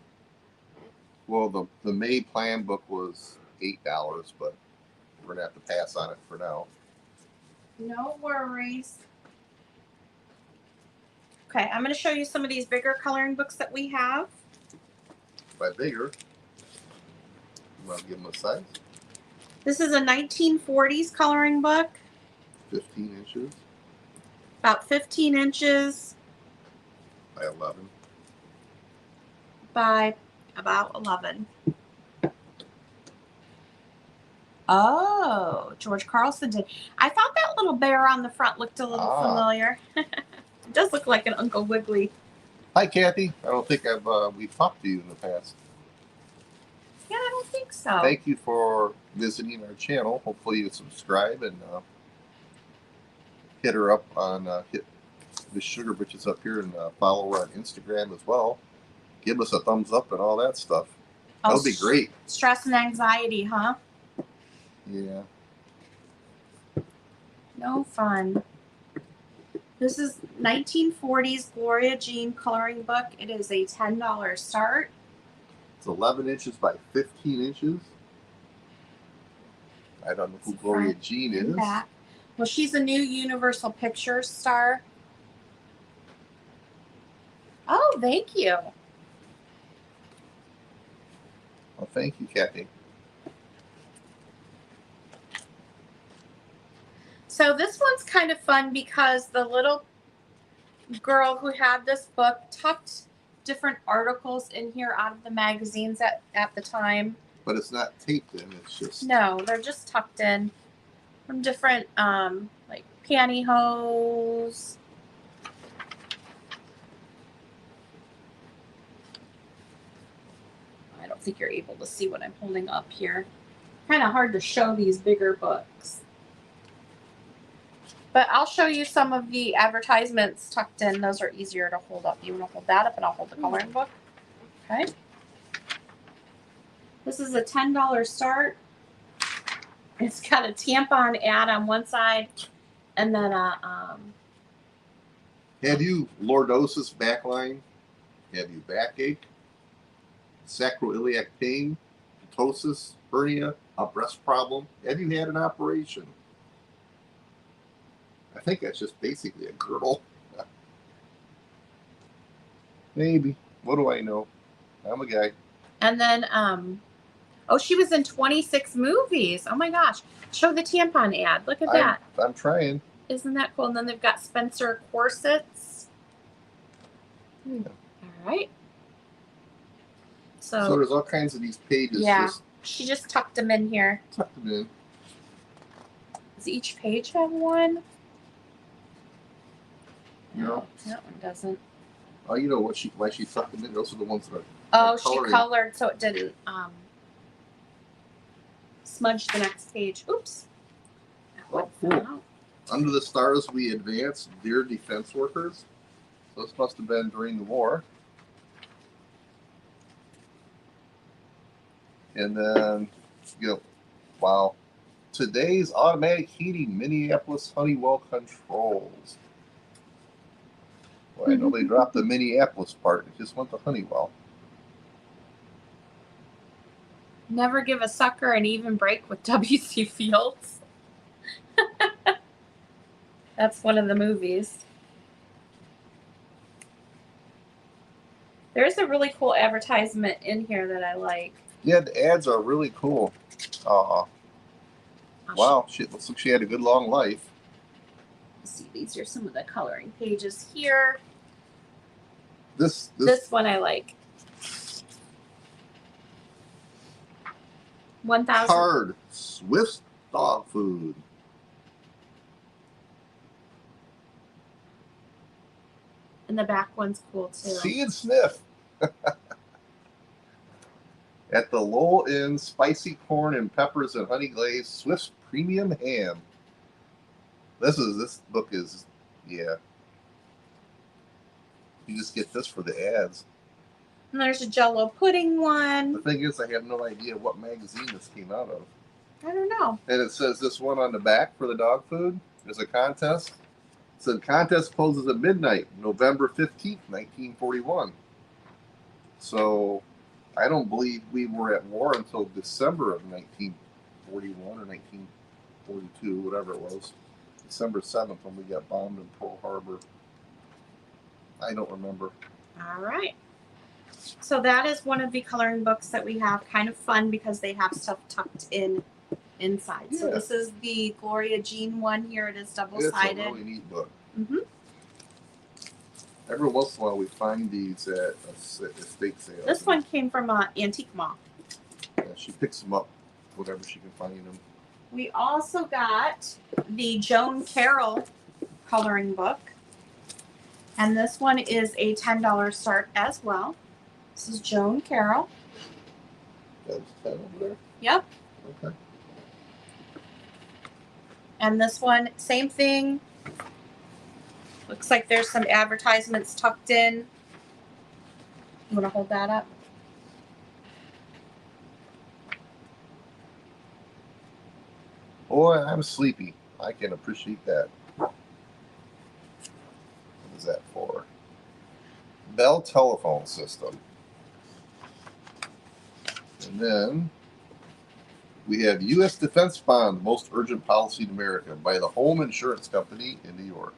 Well, the May plan book was $8, but we're gonna have to pass on it for now. No worries. Okay, I'm going to show you some of these bigger coloring books that we have. By bigger, you want to give them a size? This is a 1940s coloring book, 15 inches about 15 inches by 11. by about 11. Oh, George Carlson did. I thought that little bear on the front looked a little familiar. It does look like an Uncle Wiggly. Hi, Kathy. I don't think we've talked to you in the past. Yeah, I don't think so. Thank you for visiting our channel. Hopefully you subscribe and hit her up on hit the Sugar Britches up here, and follow her on Instagram as well. Give us a thumbs up and all that stuff. That would be great. Stress and anxiety, huh? Yeah. No fun. This is 1940s Gloria Jean coloring book. It is a $10 start. It's 11 inches by 15 inches. I don't know who Gloria Jean is. Back. Well, she's a new Universal Pictures star. Oh, thank you. Well, thank you, Kathy. So this one's kind of fun because the little girl who had this book tucked different articles in here out of the magazines at the time. But it's not taped in, it's just... No, they're just tucked in from different, like pantyhose. I don't think you're able to see what I'm holding up here. Kind of hard to show these bigger books. But I'll show you some of the advertisements tucked in. Those are easier to hold up. You want to hold that up and I'll hold the coloring book? Okay. This is a $10 start. It's got a tampon ad on one side, and then a Have you lordosis backline? Have you backache, sacroiliac pain, ptosis, hernia, a breast problem? Have you had an operation? I think that's just basically a girdle. Maybe. What do I know? I'm a guy. and then oh, she was in 26 movies. Oh my gosh. Show the tampon ad. Look at that. I'm trying. Isn't that cool? And then they've got Spencer corsets. Yeah. All right. So there's all kinds of these pages. Yeah. Just She just tucked them in here. tuck them in. Does each page have one? No. That one doesn't. Oh, you know what? Why she tucked them in? Those are the ones that are. Oh, coloring. she colored so it didn't smudge the next page. Oops. That one Oh, fell cool. out. Under the stars we advance, dear defense workers. So this must have been during the war. And then, wow. Today's automatic heating, Minneapolis Honeywell controls. Well, I know they dropped the Minneapolis part. It just went to Honeywell. Never give a sucker an even break with W.C. Fields. That's one of the movies. There's a really cool advertisement in here that I like. Yeah, the ads are really cool. Wow, looks like she had a good long life. Let's see, these are some of the coloring pages here. This one I like. 1,000. card, Swiss dog food. And the back one's cool too. See and sniff. At the Lowell Inn, spicy corn and peppers and honey glazed Swiss premium ham. This book is, yeah. You just get this for the ads. And there's a Jell-O pudding The one. thing is, I have no idea what magazine this came out of. I don't know. And it says this one on the back for the dog food. There's a contest. It said contest closes at midnight, November 15th, 1941. So I don't believe we were at war until December of 1941 or 1942, whatever it was. December 7th when we got bombed in Pearl Harbor. I don't remember. All right. So that is one of the coloring books that we have. Kind of fun because they have stuff tucked in inside. So Yeah. this is the Gloria Jean one. Here it is double-sided. It's a really neat book. Mm-hmm. Every once in a while we find these at estate sales. This one came from Antique Mall. Yeah, she picks them up whatever she can find them. We also got the Joan Carroll coloring book. And this one is a $10 start as well. This is Joan Carroll. That's 10 over there? Yep. Okay. And this one, same thing. Looks like there's some advertisements tucked in. You want to hold that up? Boy, I'm sleepy. I can appreciate that. What is that for? Bell telephone system. And then we have U.S. Defense Bond, Most Urgent Policy in America by the Home Insurance Company in New York.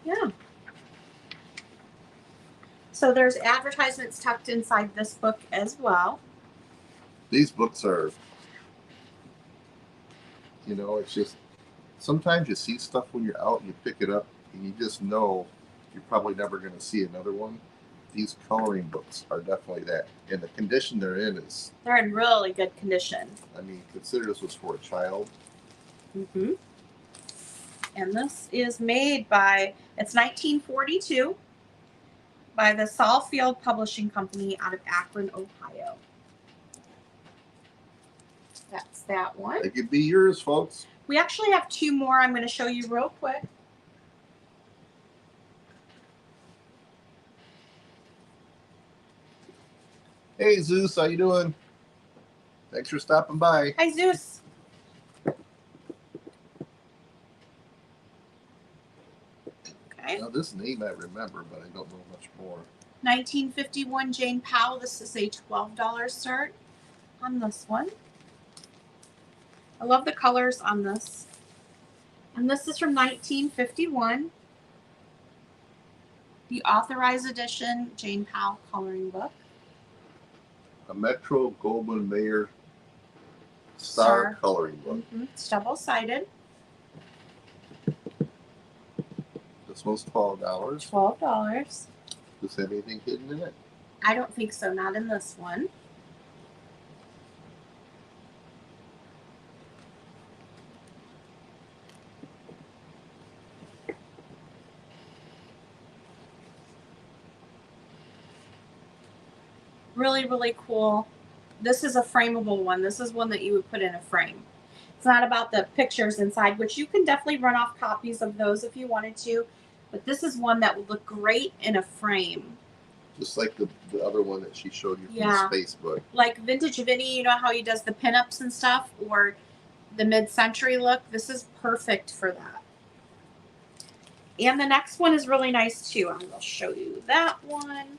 Yeah. So there's advertisements tucked inside this book as well. These books are, it's just, sometimes you see stuff when you're out and you pick it up and you just know you're probably never going to see another one. These coloring books are definitely that. And the condition they're in is... They're in really good condition. I mean, consider this was for a child. Mm-hmm. And this is made by, it's 1942, by the Saalfeld Publishing Company out of Akron, Ohio. That's that one. It could be yours, folks. We actually have two more I'm going to show you real quick. Hey Zeus, how you doing? Thanks for stopping by. Hi, Zeus. Okay. Now this name I remember, but I don't know much more. 1951 Jane Powell. This is a $12 start on this one. I love the colors on this. And this is from 1951. The authorized edition Jane Powell coloring book. A Metro Goldwyn Mayer Star coloring book. It's double-sided. This one's $12. $12. Does this have anything hidden in it? I don't think so. Not in this one. Really, really cool. This is a frameable one. This is one that you would put in a frame. It's not about the pictures inside, which you can definitely run off copies of those if you wanted to. But this is one that would look great in a frame. Just like the other one that she showed you from Yeah. the Space book. Like Vintage Vinny, you know how he does the pinups and stuff, or the mid-century look? This is perfect for that. And the next one is really nice too. I will show you that one.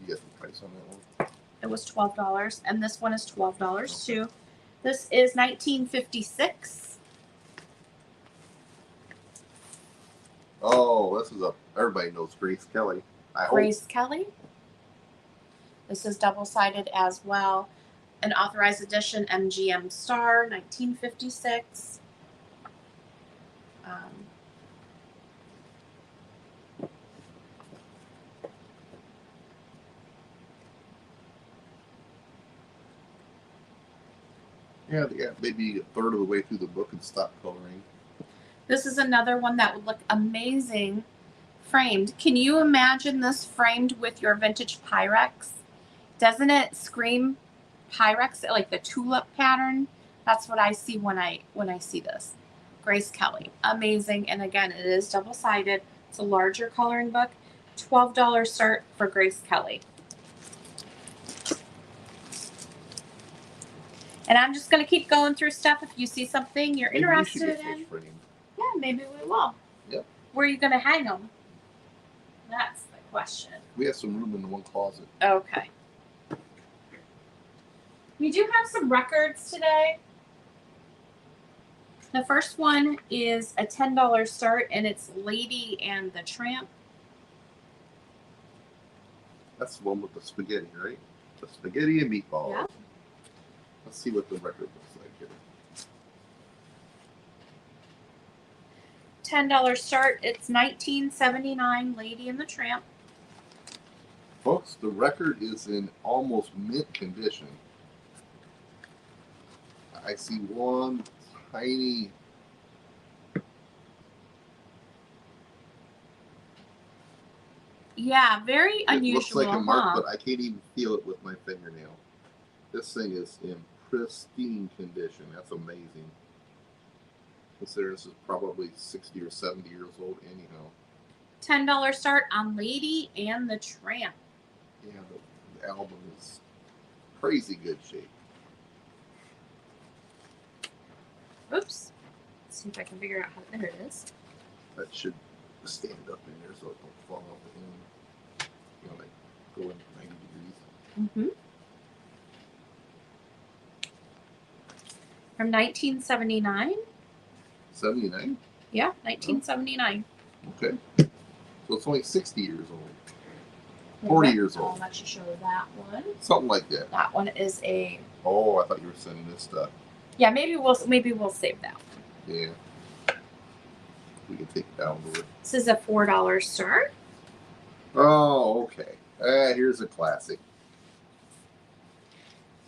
You get the price on that one? It was $12, and this one is $12 too. This is 1956. Oh, this is everybody knows Grace Kelly. Grace Kelly. This is double-sided as well. An authorized edition MGM Star, 1956. Yeah, they got maybe a third of the way through the book and stop coloring. This is another one that would look amazing framed. Can you imagine this framed with your vintage Pyrex? Doesn't it scream Pyrex, like the tulip pattern? That's what I see when I see this. Grace Kelly, amazing. And again, it is double-sided. It's a larger coloring book. $12 start for Grace Kelly. And I'm just going to keep going through stuff. If you see something you're Maybe interested we should get in, those framed. yeah, maybe we will. Yep. Where are you going to hang them? That's the question. We have some room in the one closet. Okay. We do have some records today. The first one is a $10 start, and it's Lady and the Tramp. That's the one with the spaghetti, right? The spaghetti and meatballs. Yeah. Let's see what the record looks like here. $10 start. It's 1979, Lady and the Tramp. Folks, the record is in almost mint condition. I see one tiny... Yeah, very unusual. It looks like a mark, huh? but I can't even feel it with my fingernail. This thing is in pristine condition. That's amazing. Consider this is probably 60 or 70 years old anyhow. $10 start on Lady and the Tramp. Yeah, the album is crazy good shape. Oops. Let's see if I can figure out how. There it is. That should stand up in there so it don't fall off the end. You know, like go in 90 degrees. Mm-hmm. From 1979. 79? Yeah, 1979. Okay. So it's only 60 years old. 40 years old. I'll let you show that one. Something like that. That one is a. Oh, I thought you were sending this stuff. Yeah, maybe we'll save that one. Yeah. We can take it down to it. This is a $4 start. Oh, okay. Here's a classic.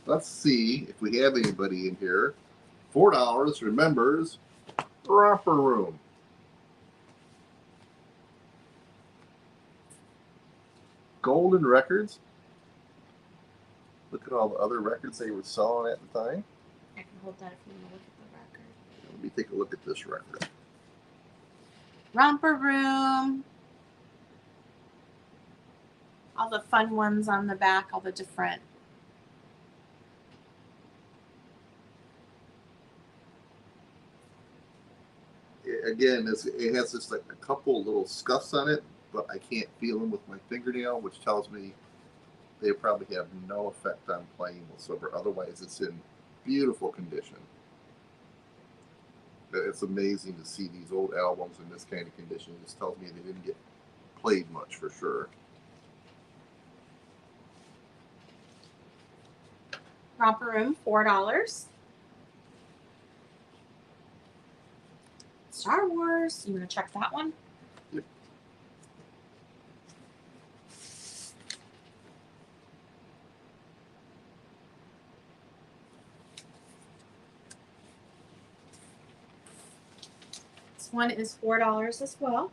Let's see if we have anybody in here. $4 remembers Romper Room. Golden Records. Look at all the other records they were selling at the time. I can hold that if you want to look at the record. Let me take a look at this record. Romper Room. all the fun ones on the back, all the different. Again, it has just like a couple little scuffs on it, but I can't feel them with my fingernail, which tells me they probably have no effect on playing with silver. Otherwise, it's in beautiful condition. It's amazing to see these old albums in this kind of condition. It just tells me they didn't get played much for sure. Romper Room, $4. Star Wars. You want to check that one? Yep. This one is $4 as well.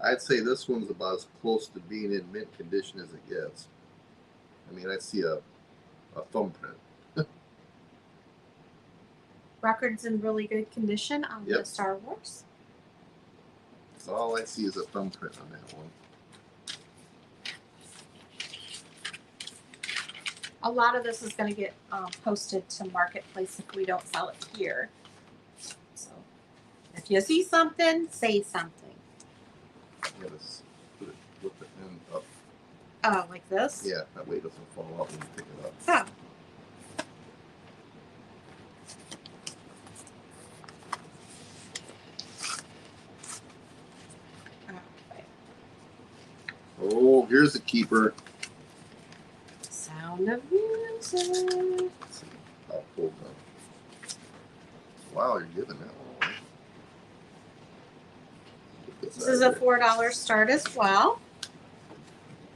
I'd say this one's about as close to being in mint condition as it gets. I mean, I see a thumbprint. Record's in really good condition on the Yep. Star Wars. So all I see is a thumbprint on that one. A lot of this is going to get posted to Marketplace if we don't sell it here. So if you see something, say something. Yeah, let's put it with the end up. Oh, like this? Yeah, that way it doesn't fall out when you pick it up. Oh. Oh, here's the keeper. Sound of Music. Let's see. I'll pull them. Wow, you're giving that one away. This is a $4 start as well.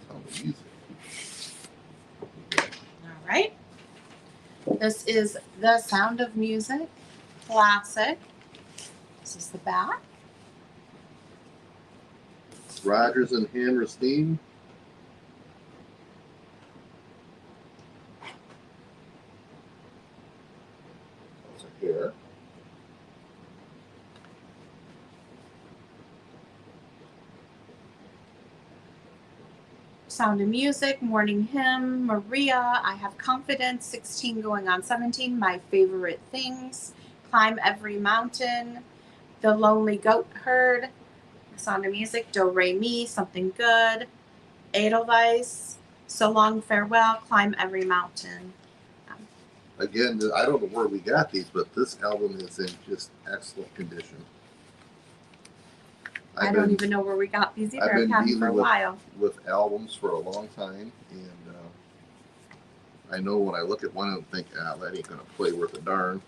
Sound of Music. All right. This is The Sound of Music Classic. This is the back. Rodgers and Hammerstein. That's a hair. Sound of Music, Morning Hymn, Maria, I Have Confidence, 16 going on 17, My Favorite Things, Climb Every Mountain, The Lonely Goat Herd, Sound of Music, Do Re Mi, Something Good, Edelweiss, So Long Farewell, Climb Every Mountain. Again, I don't know where we got these, but this album is in just excellent condition. I don't even know where we got these either. I've had them for a while. With albums for a long time, and I know when I look at one and think, that ain't gonna play worth a darn.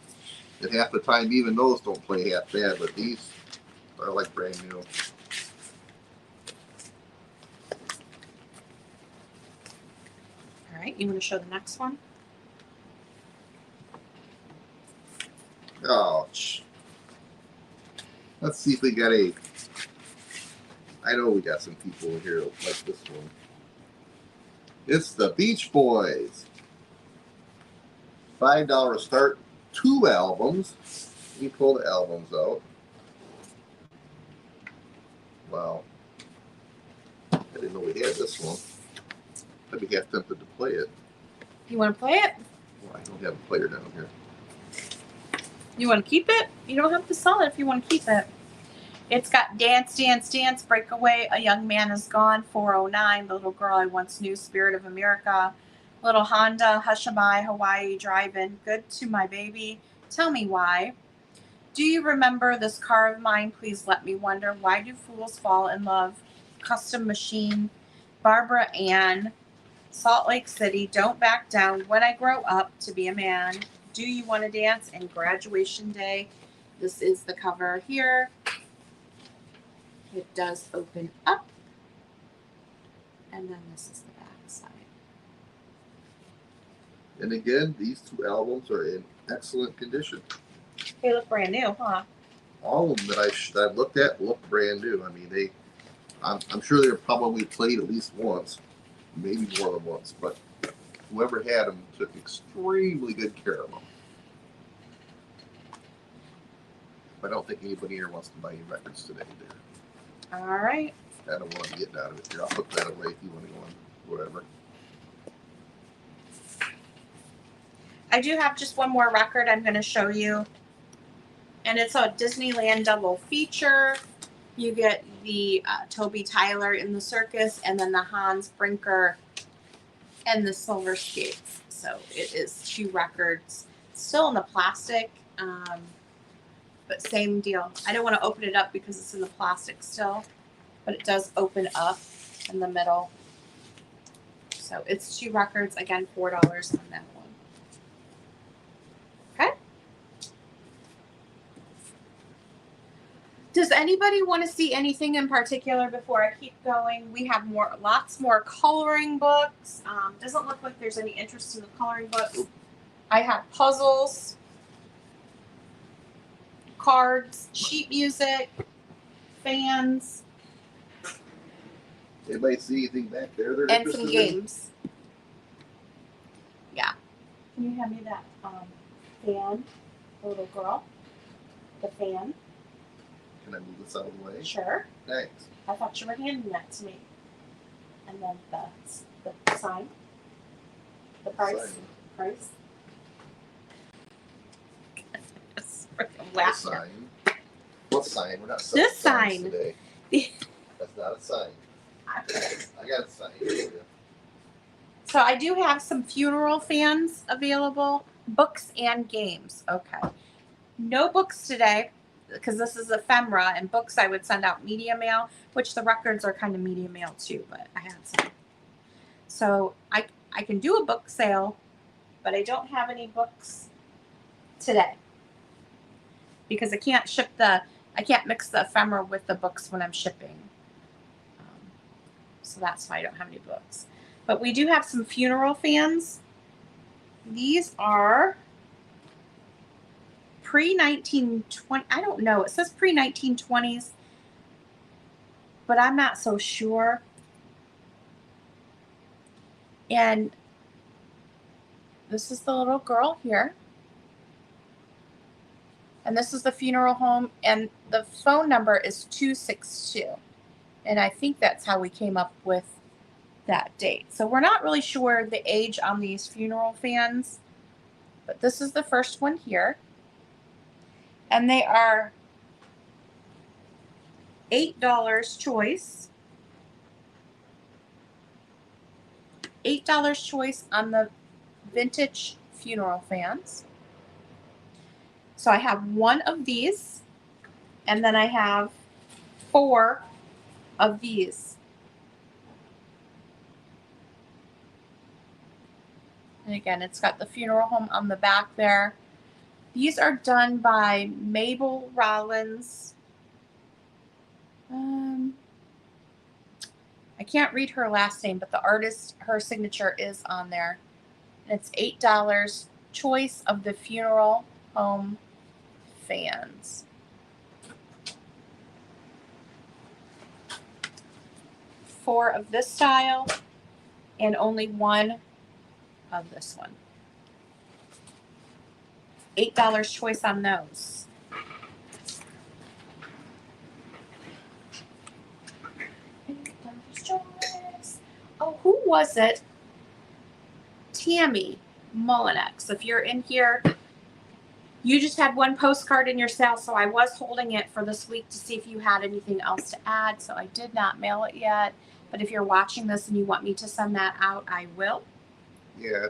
And half the time, even those don't play half bad, but these are like brand new. All right, you want to show the next one? Ouch. Let's see if we got a. I know we got some people in here like this one. It's the Beach Boys. $5 start, 2 albums. You pull the albums out. Wow. I didn't know we had this one. I'd be half tempted to play it. You want to play it? Well, I don't have a player down here. You want to keep it? You don't have to sell it if you want to keep it. It's got Dance, Dance, Dance, Breakaway, A Young Man Is Gone, 409, The Little Girl I Once Knew, Spirit of America, Little Honda, Hushabye, Hawaii, Drive-In, Good to My Baby, Tell Me Why. Do you remember this car of mine? Please let me wonder. Why do fools fall in love? Custom Machine, Barbara Ann, Salt Lake City, Don't Back Down, When I Grow Up to Be a Man, Do You Want to Dance, and Graduation Day. This is the cover here. It does open up. And then this is the back side. And again, these 2 albums are in excellent condition. They look brand new, huh? All of them that I've looked at look brand new. I mean, I'm sure they were probably played at least once, maybe more than once, but whoever had them took extremely good care of them. I don't think anybody here wants to buy any records today, dear. All right. I don't want to get out of it here. I'll put that away if you want to go on, whatever. I do have just one more record I'm going to show you. And it's a Disneyland double feature. You get the Toby Tyler in the circus and then the Hans Brinker and the Silver Skates. So it is 2 records. Still in the plastic, but same deal. I don't want to open it up because it's in the plastic still, but it does open up in the middle. So it's 2 records. Again, $4 on that one. Okay. Does anybody want to see anything in particular before I keep going? We have lots more coloring books. Doesn't look like there's any interest in the coloring books. I have puzzles, cards, sheet music, fans, Anybody see anything back there they're and interested some in? games. Yeah. Can you hand me that fan, the little girl? The fan. Can I move this out of the way? Sure. Thanks. I thought you were handing that to me. And then the sign. The price. Sign. Price. What Wow. sign? What sign? We're not selling This signs sign. today. That's not a sign. I got a sign for you. So I do have some funeral fans available, books and games. Okay. No books today because this is ephemera, and books I would send out media mail, which the records are kind of media mail too, but I had some. So I can do a book sale, but I don't have any books today because I can't mix the ephemera with the books when I'm shipping. So that's why I don't have any books. But we do have some funeral fans. These are pre-1920. I don't know. It says pre-1920s, but I'm not so sure. And this is the little girl here. And this is the funeral home. And the phone number is 262. And I think that's how we came up with that date. So we're not really sure the age on these funeral fans, but this is the first one here. And they are $8 choice. $8 choice on the vintage funeral fans. So I have 1 of these, and then I have 4 of these. And again, it's got the funeral home on the back there. These are done by Mabel Rollins. I can't read her last name, but the artist, her signature is on there. And it's $8 choice of the funeral home fans. Four of this style and only 1 of this one. $8 choice on those. $8 choice. Oh, who was it? Tammy Mullinex. If you're in here, you just had 1 postcard in your sale, so I was holding it for this week to see if you had anything else to add. So I did not mail it yet. But if you're watching this and you want me to send that out, I will. Yeah,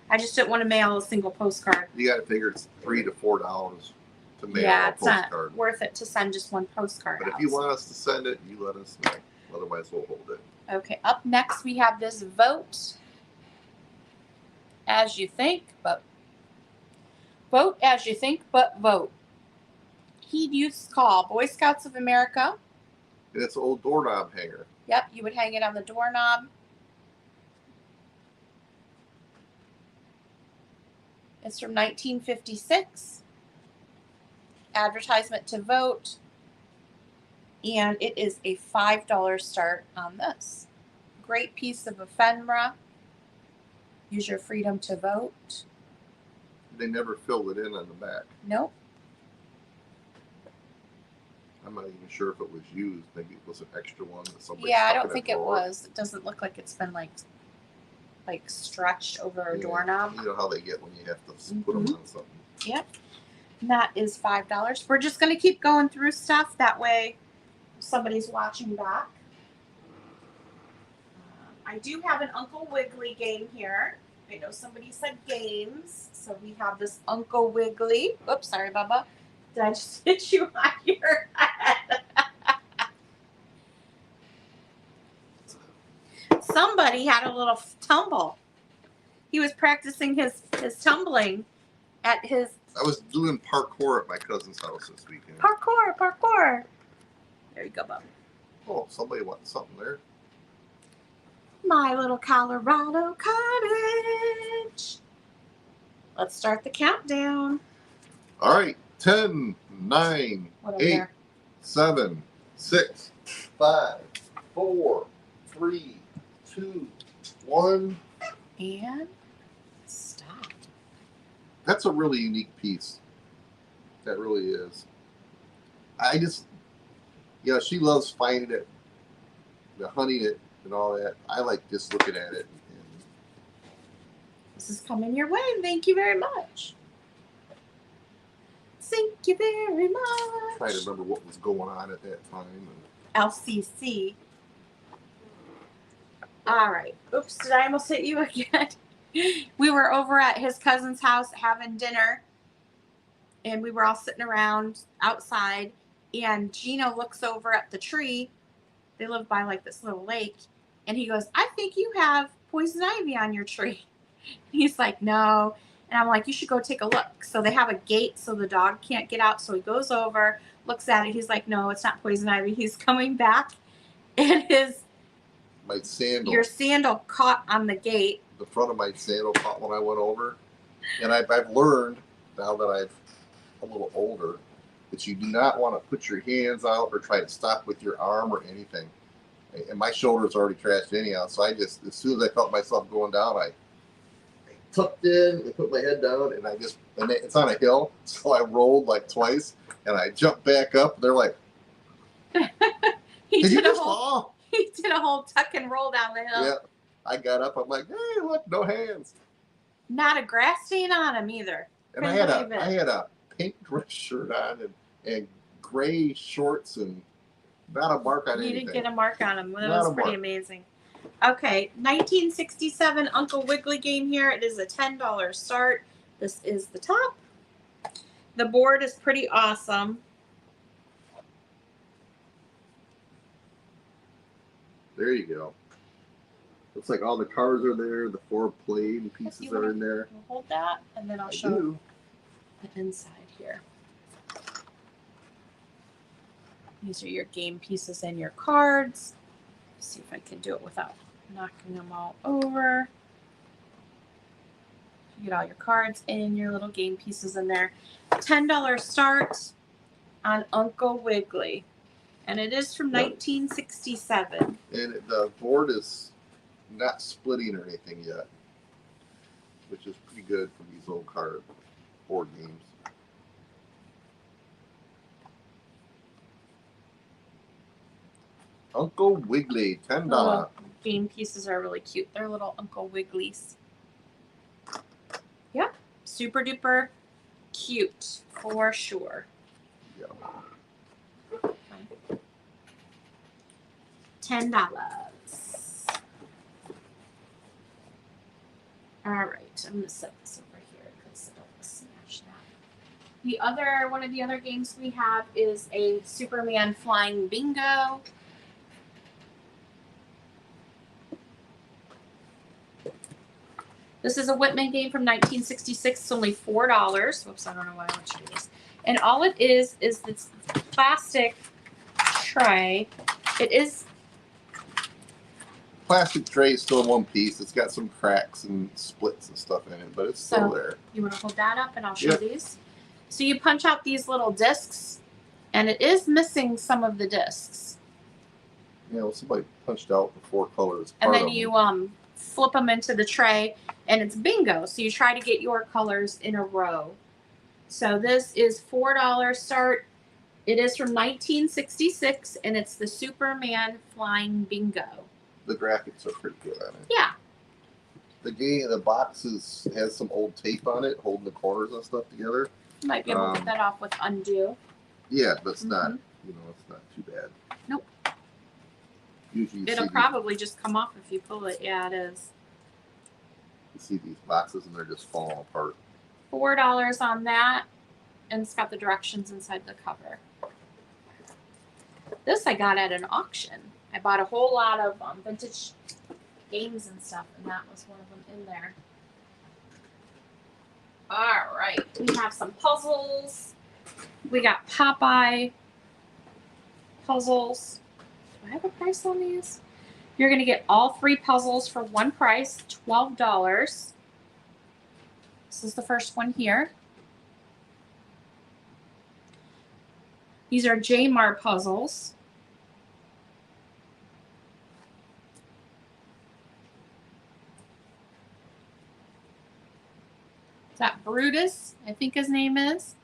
I just didn't want to mail a single postcard. you got to figure it's $3 to $4 to mail Yeah, a it's not postcard. worth it to send just 1 postcard But if out. you want us to send it, you let us know. Otherwise, we'll hold it. Okay, up next we have this vote as you think, but vote as you think, but vote. Heed Youth's Call, Boy Scouts of America. And it's an old doorknob hanger. Yep, you would hang it on the doorknob. It's from 1956. Advertisement to vote. And it is a $5 start on this. Great piece of ephemera. Use your freedom to vote. They never filled it in on the back. Nope. I'm not even sure if it was used. Maybe it was an extra one that somebody Yeah, I stuck don't in a think it drawer. was. It doesn't look like it's been like stretched over a Yeah, doorknob. You know how they get when you have to put them on something. Yep. And that is $5. We're just going to keep going through stuff. That way somebody's watching back. I do have an Uncle Wiggly game here. I know somebody said games. So we have this Uncle Wiggly. Oops, sorry, Bubba. Did I just hit you on your head? Somebody had a little tumble. He was practicing his tumbling at his I was doing parkour at my cousin's house this weekend. parkour. There you go, Bubba. Oh, somebody wants something there. My little Colorado cottage. Let's start the countdown. All right. 10, 9, What over 8, there? 7, 6, 5, 4, 3, 2, 1. And stop. That's a really unique piece. That really is. I just, she loves finding it, hunting it, and all that. I like just looking at it. This is coming your way. Thank you very much. Thank you very much. Trying to remember what was going on at that time. LCC. All right. Oops, did I almost hit you again? We were over at his cousin's house having dinner, and we were all sitting around outside, and Gino looks over at the tree. They live by like this little lake, and he goes, I think you have poison ivy on your tree. He's like, no. And I'm like, you should go take a look. So they have a gate so the dog can't get out. So he goes over, looks at it. He's like, no, it's not poison ivy. He's coming back, and my sandal. Your sandal caught on the gate. The front of my sandal caught when I went over. And I've learned, now that I'm a little older, that you do not want to put your hands out or try to stop with your arm or anything. And my shoulder's already trashed anyhow. So I just, as soon as I felt myself going down, I tucked in and put my head down, and and it's on a hill. So I rolled like twice, and I jumped back up. They're like, did you just fall? He did a whole tuck and roll down the hill. Yeah. I got up. I'm like, hey, look, no hands. Not a grass stain on him either. And I had a pink dress shirt on and gray shorts and not a mark on anything. You didn't get a mark on him. That was pretty amazing. Okay, 1967 Uncle Wiggly game here. It is a $10 start. This is the top. The board is pretty awesome. There you go. Looks like all the cards are there. The 4 playing pieces are in there. Hold that, and then I'll show the inside here. These are your game pieces and your cards. Let's see if I can do it without knocking them all over. You get all your cards and your little game pieces in there. $10 start on Uncle Wiggly. And it is from 1967. And the board is not splitting or anything yet, which is pretty good for these old board games. Uncle Wiggly, $10. Oh, game pieces are really cute. They're little Uncle Wigglies. Yep, super duper cute for sure. Yeah. $10. All right, I'm gonna set this over here because I don't want to smash that. One of the other games we have is a Superman flying bingo. This is a Whitman game from 1966. It's only $4. Whoops, I don't know why I want to do this. And all it is this plastic tray. It is plastic tray is still in one piece. It's got some cracks and splits and stuff in it, but it's still there. You want to hold that up and I'll show these? So you punch out these little discs, and it is missing some of the discs. Yeah, well, somebody punched out the 4 colors. And then you flip them into the tray, and it's bingo. So you try to get your colors in a row. So this is $4 start. It is from 1966, and it's the Superman Flying Bingo. The graphics are pretty good on it. Yeah. The box has some old tape on it, holding the corners and stuff together. You might be able to get that off with undo. Yeah, but it's not, it's not too bad. Nope. Usually It'll probably just come off if you pull it. Yeah, it is. You see these boxes and they're just falling apart. $4 on that, and it's got the directions inside the cover. This I got at an auction. I bought a whole lot of vintage games and stuff, and that was one of them in there. All right, we have some puzzles. We got Popeye puzzles. Do I have a price on these? You're going to get all 3 puzzles for one price, $12. This is the first one here. These are Jmar puzzles. Is that Brutus? I think his name is.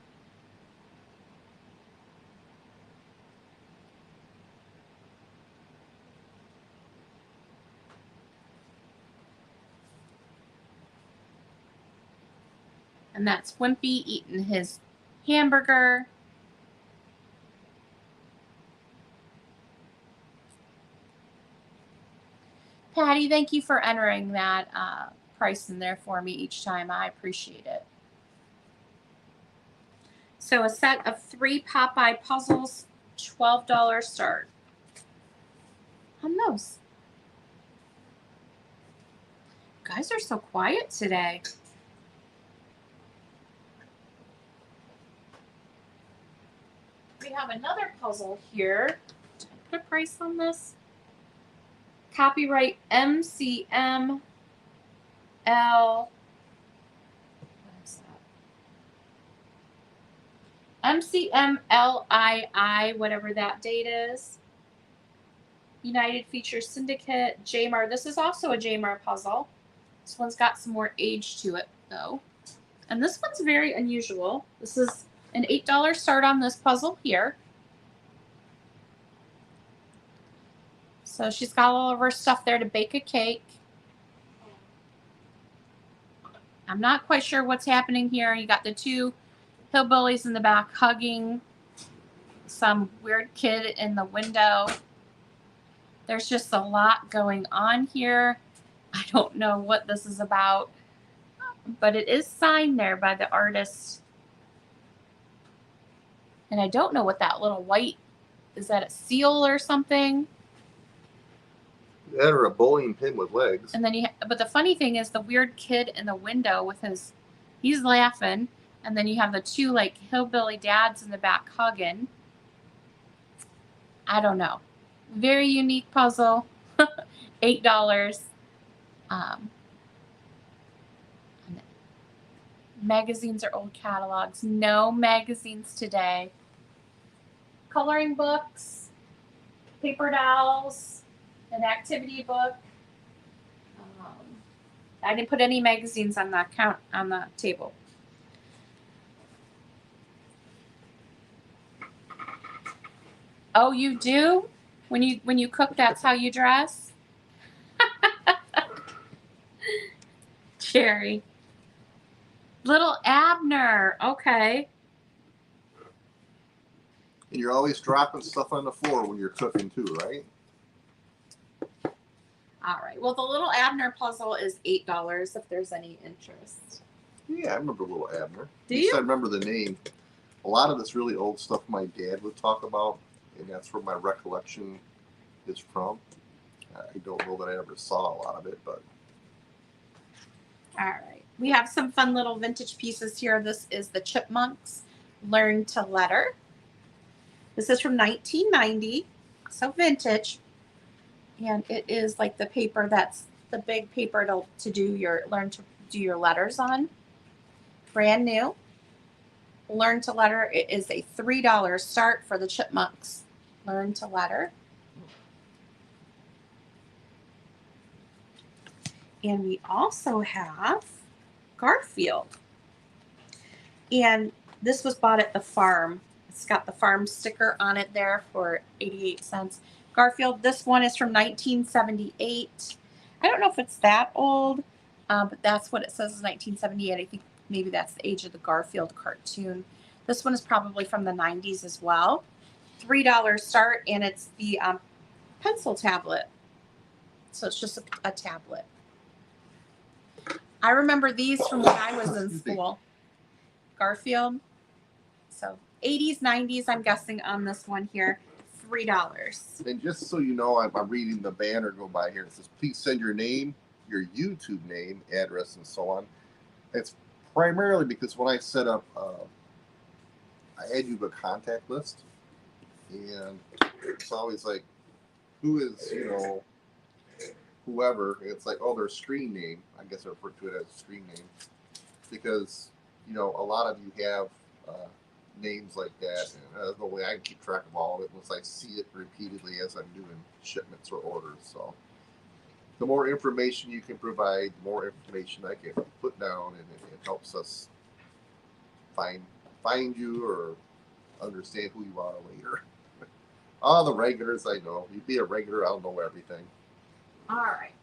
And that's Wimpy eating his hamburger. Patty, thank you for entering that price in there for me each time. I appreciate it. So a set of 3 Popeye puzzles, $12 start. On those. You guys are so quiet today. We have another puzzle here. Did I put a price on this? Copyright MCML. What is that? MCMLII, whatever that date is. United Features Syndicate, Jmar. This is also a Jmar puzzle. This one's got some more age to it, though. And this one's very unusual. This is an $8 start on this puzzle here. So she's got all of her stuff there to bake a cake. I'm not quite sure what's happening here. You got the 2 hillbillies in the back hugging some weird kid in the window. There's just a lot going on here. I don't know what this is about, but it is signed there by the artist. And I don't know what that little white, is that a seal or something? That or a bowling pin with legs. And then but the funny thing is the weird kid in the window with he's laughing. And then you have the 2 like hillbilly dads in the back hugging. I don't know. Very unique puzzle. $8. Magazines are old catalogs. No magazines today. Coloring books, paper dolls, an activity book. I didn't put any magazines on the table. Oh, you do? When you cook, that's how you dress? Cherry. Little Abner. Okay. And you're always dropping stuff on the floor when you're cooking too, right? All right. Well, the Little Abner puzzle is $8 if there's any interest. Yeah, I remember Little Abner. Do you? I remember the name. A lot of this really old stuff my dad would talk about, and that's where my recollection is from. I don't know that I ever saw a lot of it, but. All right. We have some fun little vintage pieces here. This is the Chipmunks Learn to Letter. This is from 1990, so vintage. And it is like the paper that's the big paper to learn to do your letters on. Brand new. Learn to Letter. It is a $3 start for the Chipmunks Learn to Letter. And we also have Garfield. And this was bought at the farm. It's got the farm sticker on it there for 88 cents. Garfield, this one is from 1978. I don't know if it's that old, but that's what it says is 1978. I think maybe that's the age of the Garfield cartoon. This one is probably from the 90s as well. $3 start, and it's the pencil tablet. So it's just a tablet. I remember these from when I was in school. Garfield. So 80s, 90s, I'm guessing on this one here. $3. And just so you know, I'm reading the banner go by here. It says, please send your name, your YouTube name, address, and so on. It's primarily because when I set up, I add you to a contact list. And it's always like, who is, whoever. It's like, oh, their screen name. I guess I refer to it as a screen name. Because, a lot of you have names like that. And there's no way I can keep track of all of it unless I see it repeatedly as I'm doing shipments or orders. So the more information you can provide, the more information I can put down, and it helps us find you or understand who you are later. All the regulars, I know. You'd be a regular, I'll know everything. All right.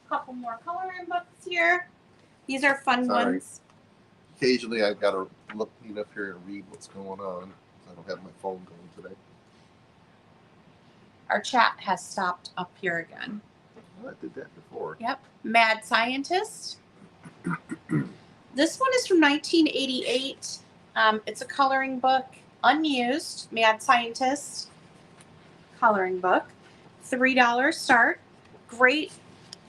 Couple more coloring books here. These are fun ones. Occasionally I've got to look up here and read what's going on. I don't have my phone going today. Our chat has stopped up here again. Oh, I did that before. Yep. Mad Scientist. This one is from 1988. It's a coloring book, unused. Mad Scientist coloring book. $3 start. Great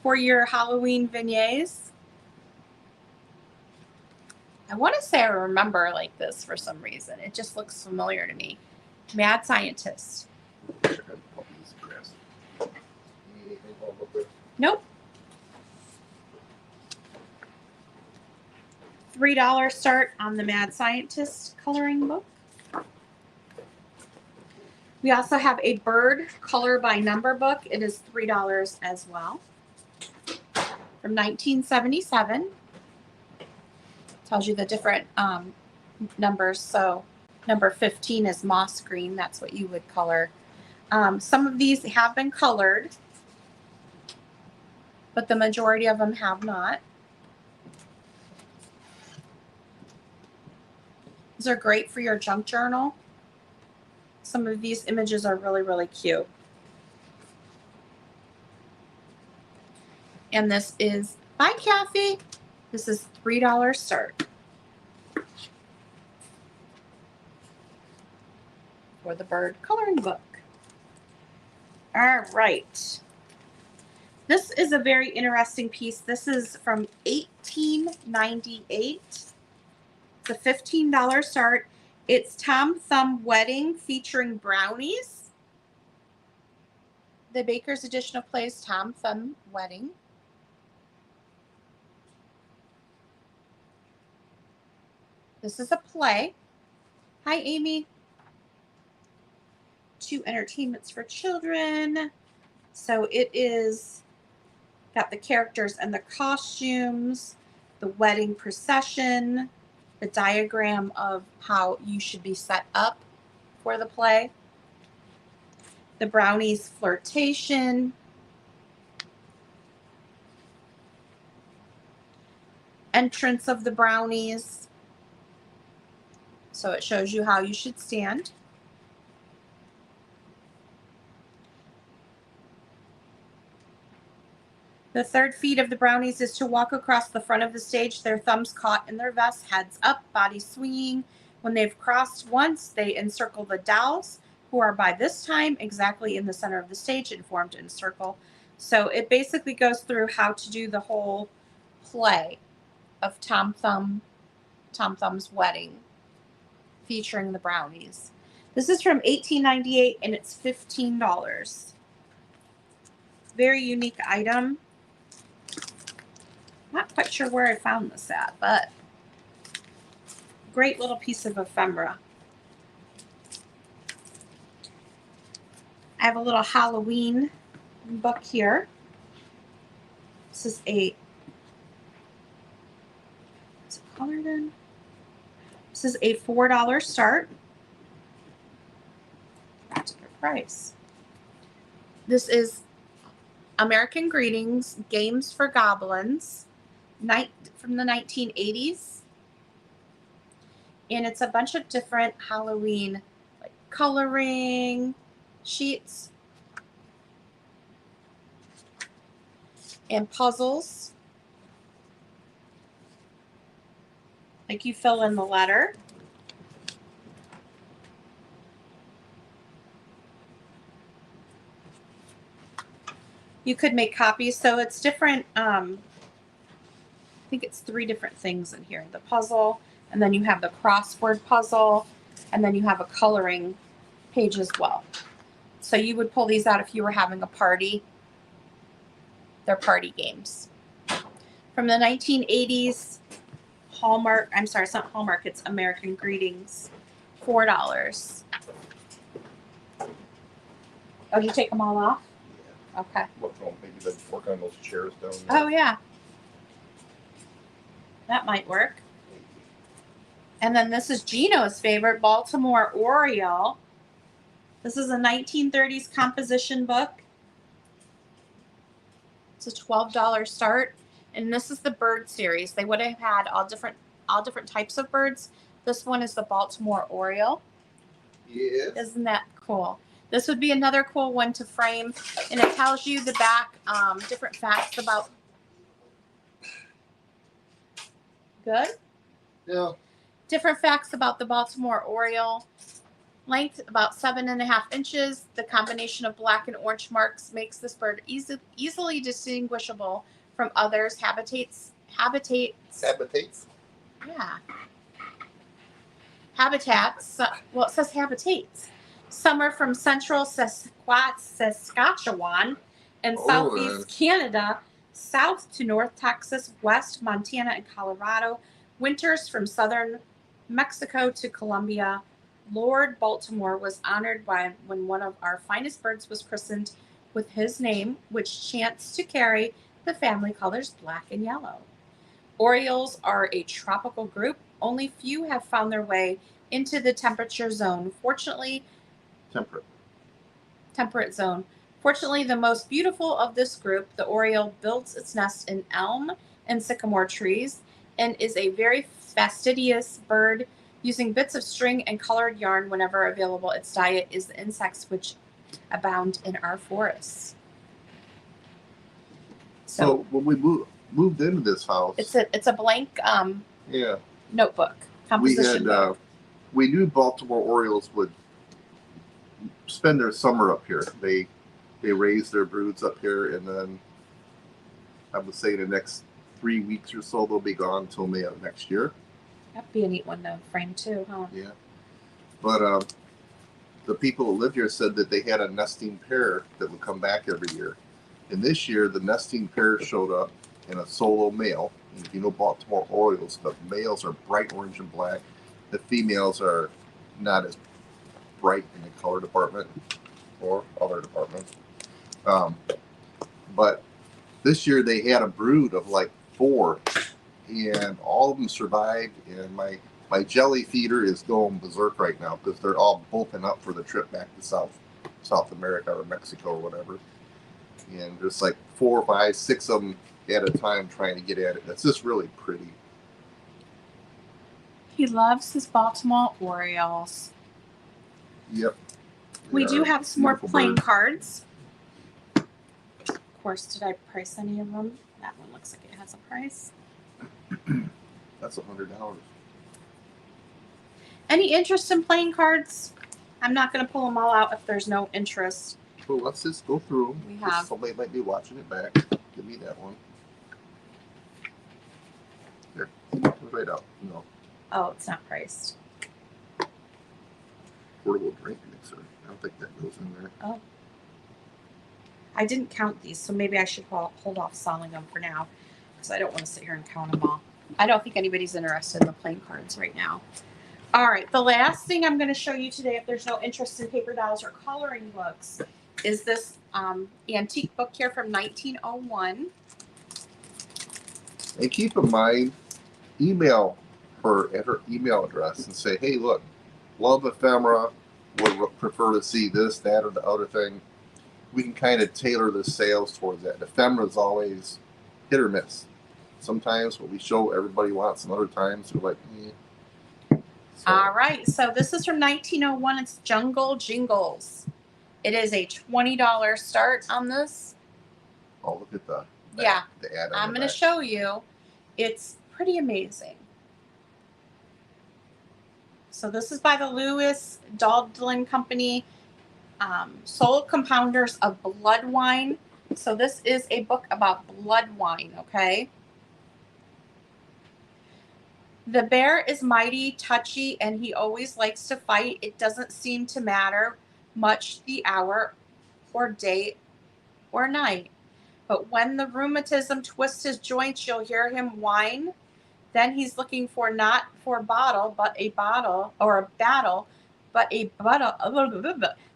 for your Halloween vignettes. I want to say I remember like this for some reason. It just looks familiar to me. Mad Scientist. Nope. $3 start on the Mad Scientist coloring book. We also have a bird color by number book. It is $3 as well. From 1977. Tells you the different numbers. So number 15 is moss green. That's what you would color. Some of these have been colored, but the majority of them have not. These are great for your junk journal. Some of these images are really, really cute. And this is by Kathy. This is $3 start. For the bird coloring book. All right. This is a very interesting piece. This is from 1898. It's a $15 start. It's Tom Thumb Wedding featuring brownies. The Baker's Edition of Plays Tom Thumb Wedding. This is a play. Hi, Amy. 2 entertainments for children. So it is got the characters and the costumes, the wedding procession, the diagram of how you should be set up for the play, the brownies flirtation, entrance of the brownies. So it shows you how you should stand. The third feat of the brownies is to walk across the front of the stage, their thumbs caught in their vests, heads up, body swinging. When they've crossed once, they encircle the dolls, who are by this time exactly in the center of the stage and formed in a circle. So it basically goes through how to do the whole play of Tom Thumb's wedding, featuring the brownies. This is from 1898 and it's $15. Very unique item. Not quite sure where I found this at, but great little piece of ephemera. I have a little Halloween book here. This is a colored in. This is a $4 start. That's a good price. This is American Greetings, Games for Goblins, from the 1980s. And it's a bunch of different Halloween like coloring sheets and puzzles. Like you fill in the letter. You could make copies. So it's different. I think it's 3 different things in here. The puzzle, and then you have the crossword puzzle, and then you have a coloring page as well. So you would pull these out if you were having a party. They're party games. From the 1980s, Hallmark, I'm sorry, it's not Hallmark, it's American Greetings, $4. Oh, did you take them all off? Yeah. Okay. Maybe then work on those chairs down there. Oh, yeah. That might work. And then this is Gino's favorite, Baltimore Oriole. This is a 1930s composition book. It's a $12 start. And this is the bird series. They would have had all different types of birds. This one is the Baltimore Oriole. Yes. Isn't that cool? This would be another cool one to frame. And it tells you the back, different facts about. Good? Yeah. Different facts about the Baltimore Oriole. Length about 7.5 inches. The combination of black and orange marks makes this bird easily distinguishable from others. Habitats. Yeah. Habitats. Well, it says habitates. Some are from central Saskatchewan and southeast Canada, south to North Texas, west Montana and Colorado. Winters from southern Mexico to Colombia. Lord Baltimore was honored when one of our finest birds was christened with his name, which chanced to carry the family colors black and yellow. Orioles are a tropical group. Only few have found their way into the temperate zone. Temperate zone. Fortunately, the most beautiful of this group, the oriole, builds its nest in elm and sycamore trees and is a very fastidious bird, using bits of string and colored yarn whenever available. Its diet is the insects which abound in our forests. So when we moved into this house, it's a blank notebook, composition book. We knew Baltimore Orioles would spend their summer up here. They raise their broods up here, and then I would say the next 3 weeks or so they'll be gone until May of next year. That'd be a neat one to frame too, huh? Yeah, but the people who lived here said that they had a nesting pair that would come back every year. And this year, the nesting pair showed up in a solo male. And if you know Baltimore Orioles, the males are bright orange and black. The females are not as bright in the color department or other departments. But this year, they had a brood of like 4. And all of them survived. And my jelly feeder is going berserk right now because they're all bulking up for the trip back to South America or Mexico or whatever. And there's like 4, 5, 6 of them at a time trying to get at it. It's just really pretty. He loves his Baltimore Orioles. Yep. We do have some more playing cards. Of course, did I price any of them? That one looks like it has a price. That's $100. Any interest in playing cards? I'm not going to pull them all out if there's no interest. Well, let's just go through them. We have. Somebody might be watching it back. Give me that one. Here, right out. No. Oh, it's not priced. Portable drink mixer. I don't think that goes in there. Oh. I didn't count these, so maybe I should hold off selling them for now because I don't want to sit here and count them all. I don't think anybody's interested in the playing cards right now. All right, the last thing I'm going to show you today, if there's no interest in paper dolls or coloring books, is this antique book here from 1901. And keep in mind, email her email address and say, hey, look, love Ephemera, would prefer to see this, that, or the other thing. We can kind of tailor the sales towards that. Ephemera is always hit or miss. Sometimes what we show everybody wants, and other times we're like, So, All right. So this is from 1901. It's Jungle Jingles. It is a $20 start on this. oh, look at the Yeah. the ad. I'm going to show you. It's pretty amazing. So this is by the Lewis Dowdland Company, Sole Compounders of Blood Wine. So this is a book about blood wine, okay? The bear is mighty touchy and he always likes to fight. It doesn't seem to matter much the hour or day or night. But when the rheumatism twists his joints, you'll hear him whine. Then he's looking for not for a bottle, but a bottle, or a battle, but a bottle.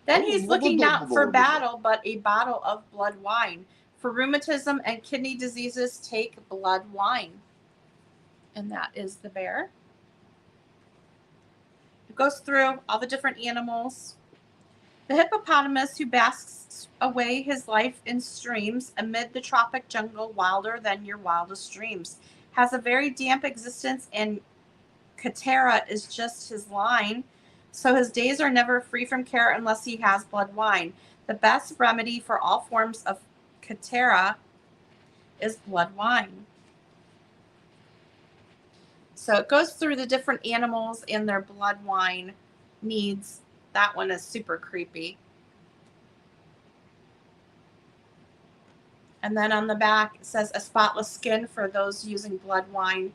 Then he's looking not for battle, but a bottle of blood wine. For rheumatism and kidney diseases, take blood wine. And that is the bear. It goes through all the different animals. The hippopotamus, who basks away his life in streams amid the tropic jungle, wilder than your wildest dreams, has a very damp existence, and Katera is just his line. So his days are never free from care unless he has blood wine. The best remedy for all forms of Katera is blood wine. So it goes through the different animals and their blood wine needs. That one is super creepy. And then on the back, it says a spotless skin for those using blood wine.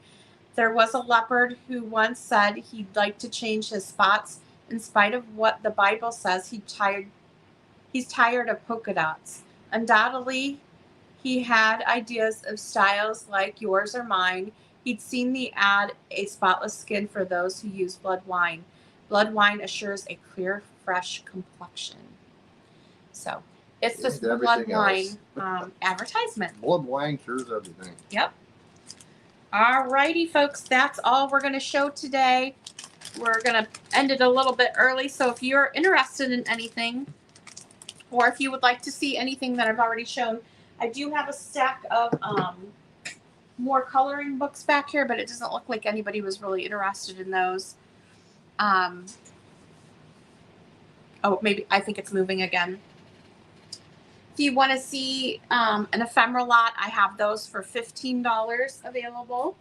There was a leopard who once said he'd like to change his spots. In spite of what the Bible says, he's tired of polka dots. Undoubtedly, he had ideas of styles like yours or mine. He'd seen the ad, a spotless skin for those who use blood wine. Blood wine assures a clear, fresh complexion. So it's this blood wine advertisement. Blood wine cures everything. Yep. All righty, folks. That's all we're going to show today. We're going to end it a little bit early. So if you're interested in anything, or if you would like to see anything that I've already shown, I do have a stack of more coloring books back here, but it doesn't look like anybody was really interested in those. Oh, maybe I think it's moving again. If you want to see an ephemera lot, I have those for $15 available.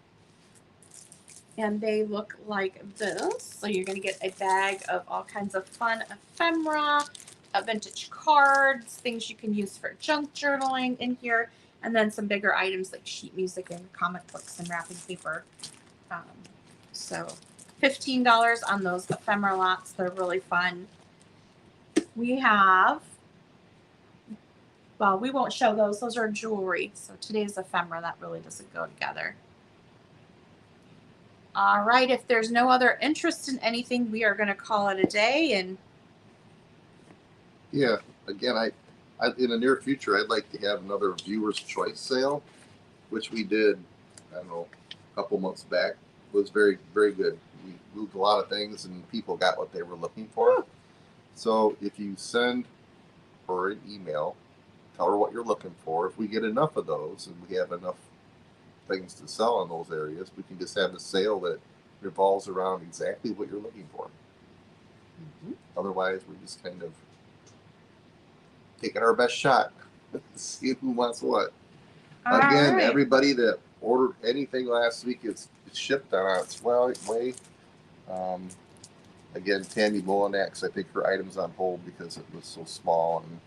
And they look like this. So you're going to get a bag of all kinds of fun ephemera, vintage cards, things you can use for junk journaling in here, and then some bigger items like sheet music and comic books and wrapping paper. So $15 on those ephemera lots. They're really fun. We have, well, we won't show those. Those are jewelry. So today's ephemera, that really doesn't go together. All right. If there's no other interest in anything, we are going to call it a day. And yeah, again, I in the near future, I'd like to have another viewer's choice sale, which we did, I don't know, a couple months back. It was very, very good. We moved a lot of things and people got what they were looking for. So if you send her an email, tell her what you're looking for. If we get enough of those and we have enough things to sell in those areas, we can just have a sale that revolves around exactly what you're looking for. Otherwise, we're just kind of taking our best shot, see who wants what. Again, everybody that ordered anything last week is shipped on its way. Again, Tammy Molinax, I think her item's on hold because it was so small and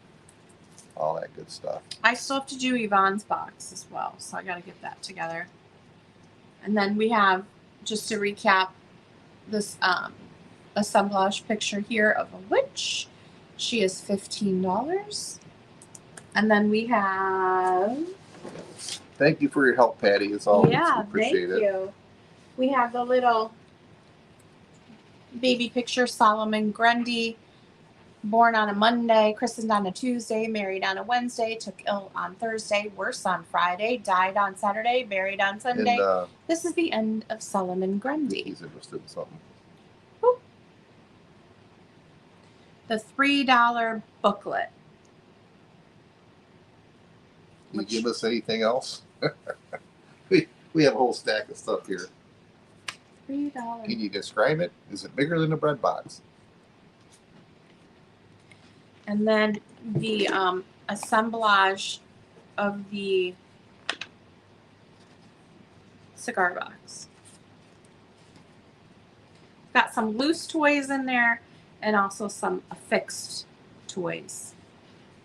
all that good stuff. I still have to do Yvonne's box as well, so I got to get that together. And then we have, just to recap, this assemblage picture here of a witch. She is $15. And then we have... Thank you for your help, Patty. As always, yeah, appreciate thank you. We have the little baby picture, Solomon Grundy. Born on a Monday, christened on a Tuesday, married on a Wednesday, took ill on Thursday, worse on Friday, died on Saturday, buried on Sunday. And This is the end of Solomon Grundy. he's interested in something. Whoop. The $3 booklet. Can you give us anything else? we have a whole stack of stuff here. $3. Can you describe it? Is it bigger than a bread box? And then the assemblage of the cigar box. Got some loose toys in there and also some affixed toys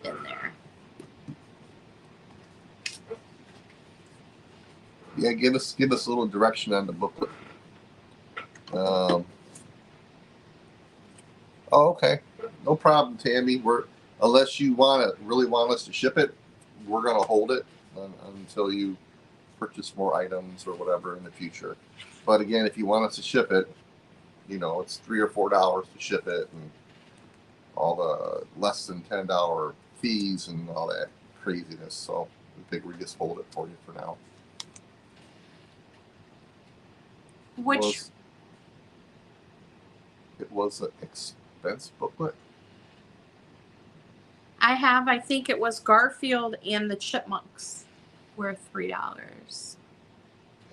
in there. Yeah, give us a little direction on the booklet. Oh, okay. No problem, Tammy. Unless you really want us to ship it, we're gonna hold it until you purchase more items or whatever in the future. But again, if you want us to ship it, it's $3 or $4 to ship it, and all the less than $10 fees and all that craziness. So we figure we just hold it for you for now. It was an expense booklet. I think it was Garfield and the Chipmunks were $3.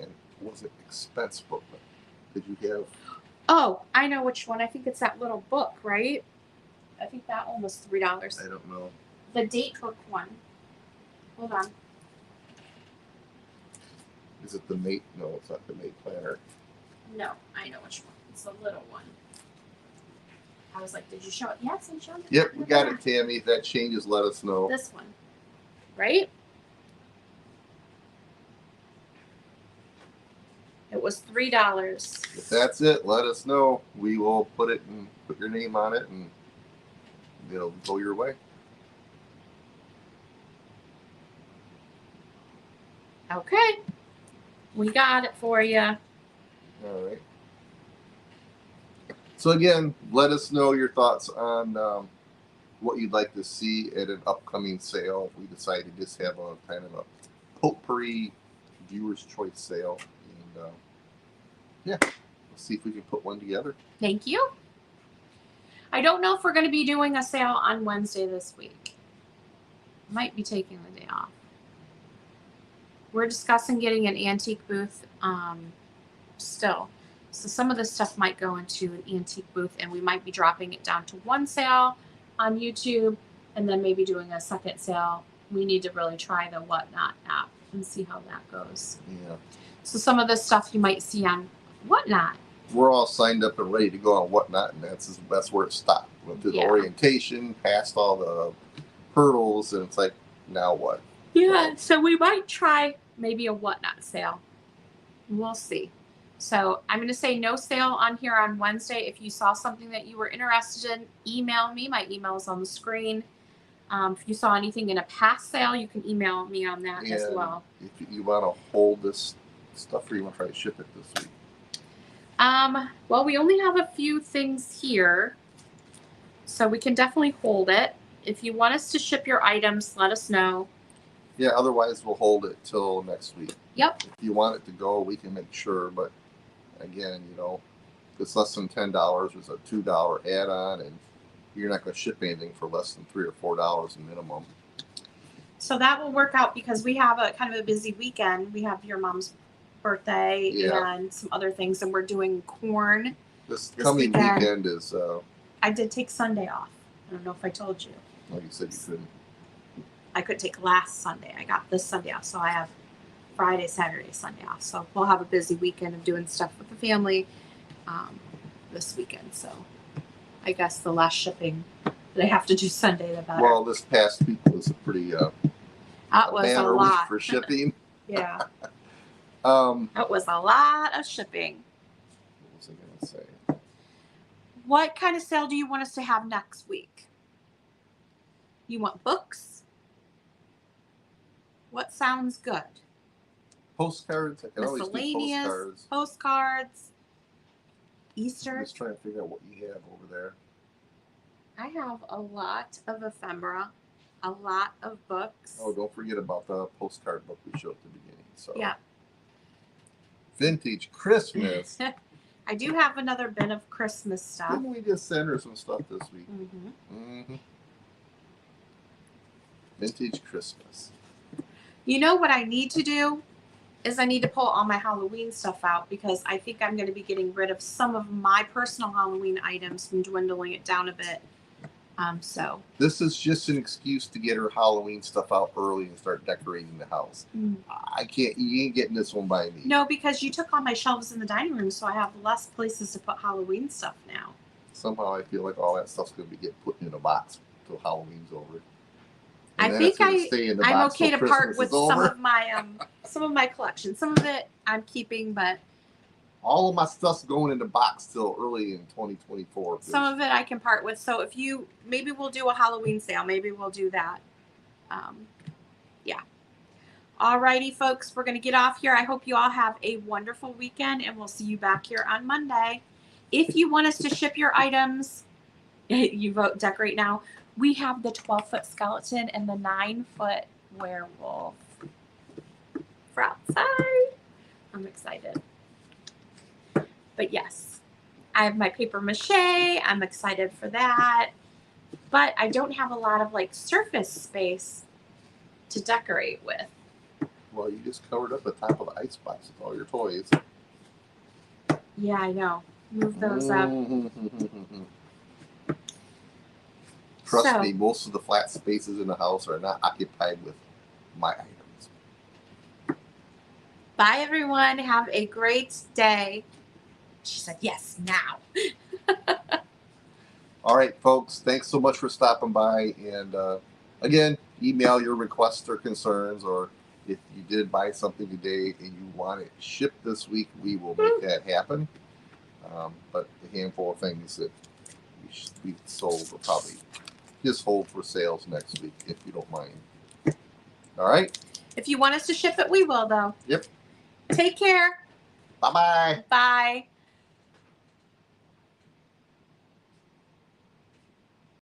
And was it expense booklet? Did you have? Oh, I know which one. I think it's that little book, right? I think that one was $3. I don't know. The date book one. Hold on. Is it the mate? No, it's not the mate planner. No, I know which one. It's the little one. I was like, did you show it? Yes, I showed it. Yep, we got it, Tammy. If that changes, let us know. This one, right? It was $3. If that's it, let us know. We will put your name on it, and it'll go your way. Okay. We got it for you. All right. So again, let us know your thoughts on what you'd like to see at an upcoming sale. We decided to just have a kind of a potpourri viewer's choice sale, and yeah, let's see if we can put one together. Thank you. I don't know if we're going to be doing a sale on Wednesday this week. Might be taking the day off. We're discussing getting an antique booth still. So some of this stuff might go into an antique booth, and we might be dropping it down to one sale on YouTube and then maybe doing a second sale. We need to really try the Whatnot app and see how that goes. Yeah. So some of this stuff you might see on Whatnot. We're all signed up and ready to go on Whatnot, and that's where it stopped. Went through the orientation, passed all the hurdles, and it's like, now what? Yeah, so we might try maybe a Whatnot sale. We'll see. So I'm going to say no sale on here on Wednesday. If you saw something that you were interested in, email me. My email is on the screen. If you saw anything in a past sale, you can email me on that as well. If you want to hold this stuff, or you want to try to ship it this week? Well, we only have a few things here, so we can definitely hold it. If you want us to ship your items, let us know. Yeah, otherwise we'll hold it till next week. Yep. If you want it to go, we can make sure, but again, if it's less than $10, it's a $2 add-on, and you're not going to ship anything for less than $3 or $4 minimum. So that will work out because we have a kind of a busy weekend. We have your mom's birthday and some other things, and we're doing corn. This coming weekend is. I did take Sunday off. I don't know if I told you. Like you said, you couldn't. I could take last Sunday. I got this Sunday off, so I have Friday, Saturday, Sunday off. So we'll have a busy weekend of doing stuff with the family this weekend. So I guess the less shipping that I have to do Sunday, the better. Well, this past week was a pretty that was a lot week for shipping. Yeah. That was a lot of shipping. What was I going to say? What kind of sale do you want us to have next week? You want books? What sounds good? Postcards. I can always do postcards. Easter. I'm just trying to figure out what you have over there. I have a lot of ephemera, a lot of books. Oh, don't forget about the postcard book we showed at the beginning. So Yeah. Vintage Christmas. I do have another bin of Christmas stuff. Didn't we just send her some stuff this week? Mm-hmm. Vintage Christmas. You know what I need to do is I need to pull all my Halloween stuff out because I think I'm going to be getting rid of some of my personal Halloween items and dwindling it down a bit. So this is just an excuse to get her Halloween stuff out early and start decorating the house. I can't. You ain't getting this one by me. No, because you took all my shelves in the dining room, so I have less places to put Halloween stuff now. Somehow I feel like all that stuff's going to get put in a box till Halloween's over. I think I'm okay to part with some of my collection. Some of it I'm keeping, but all of my stuff's going in the box till early in 2024. Some of it I can part with. So maybe we'll do a Halloween sale. Maybe we'll do that. Yeah. Alrighty, folks, we're going to get off here. I hope you all have a wonderful weekend, and we'll see you back here on Monday. If you want us to ship your items, you vote decorate now. We have the 12-foot skeleton and the 9-foot werewolf for outside. I'm excited. But yes, I have my paper mache. I'm excited for that. But I don't have a lot of surface space to decorate with. Well, you just covered up the top of the icebox with all your toys. Yeah, I know. Move those up. Trust me, most of the flat spaces in the house are not occupied with my items. Bye, everyone. Have a great day. She said, yes, now. All right, folks. Thanks so much for stopping by. And again, email your requests or concerns, or if you did buy something today and you want it shipped this week, we will make that happen. But a handful of things that we sold will probably just hold for sales next week, if you don't mind. All right? If you want us to ship it, we will, though. Yep. Take care. Bye-bye. Bye.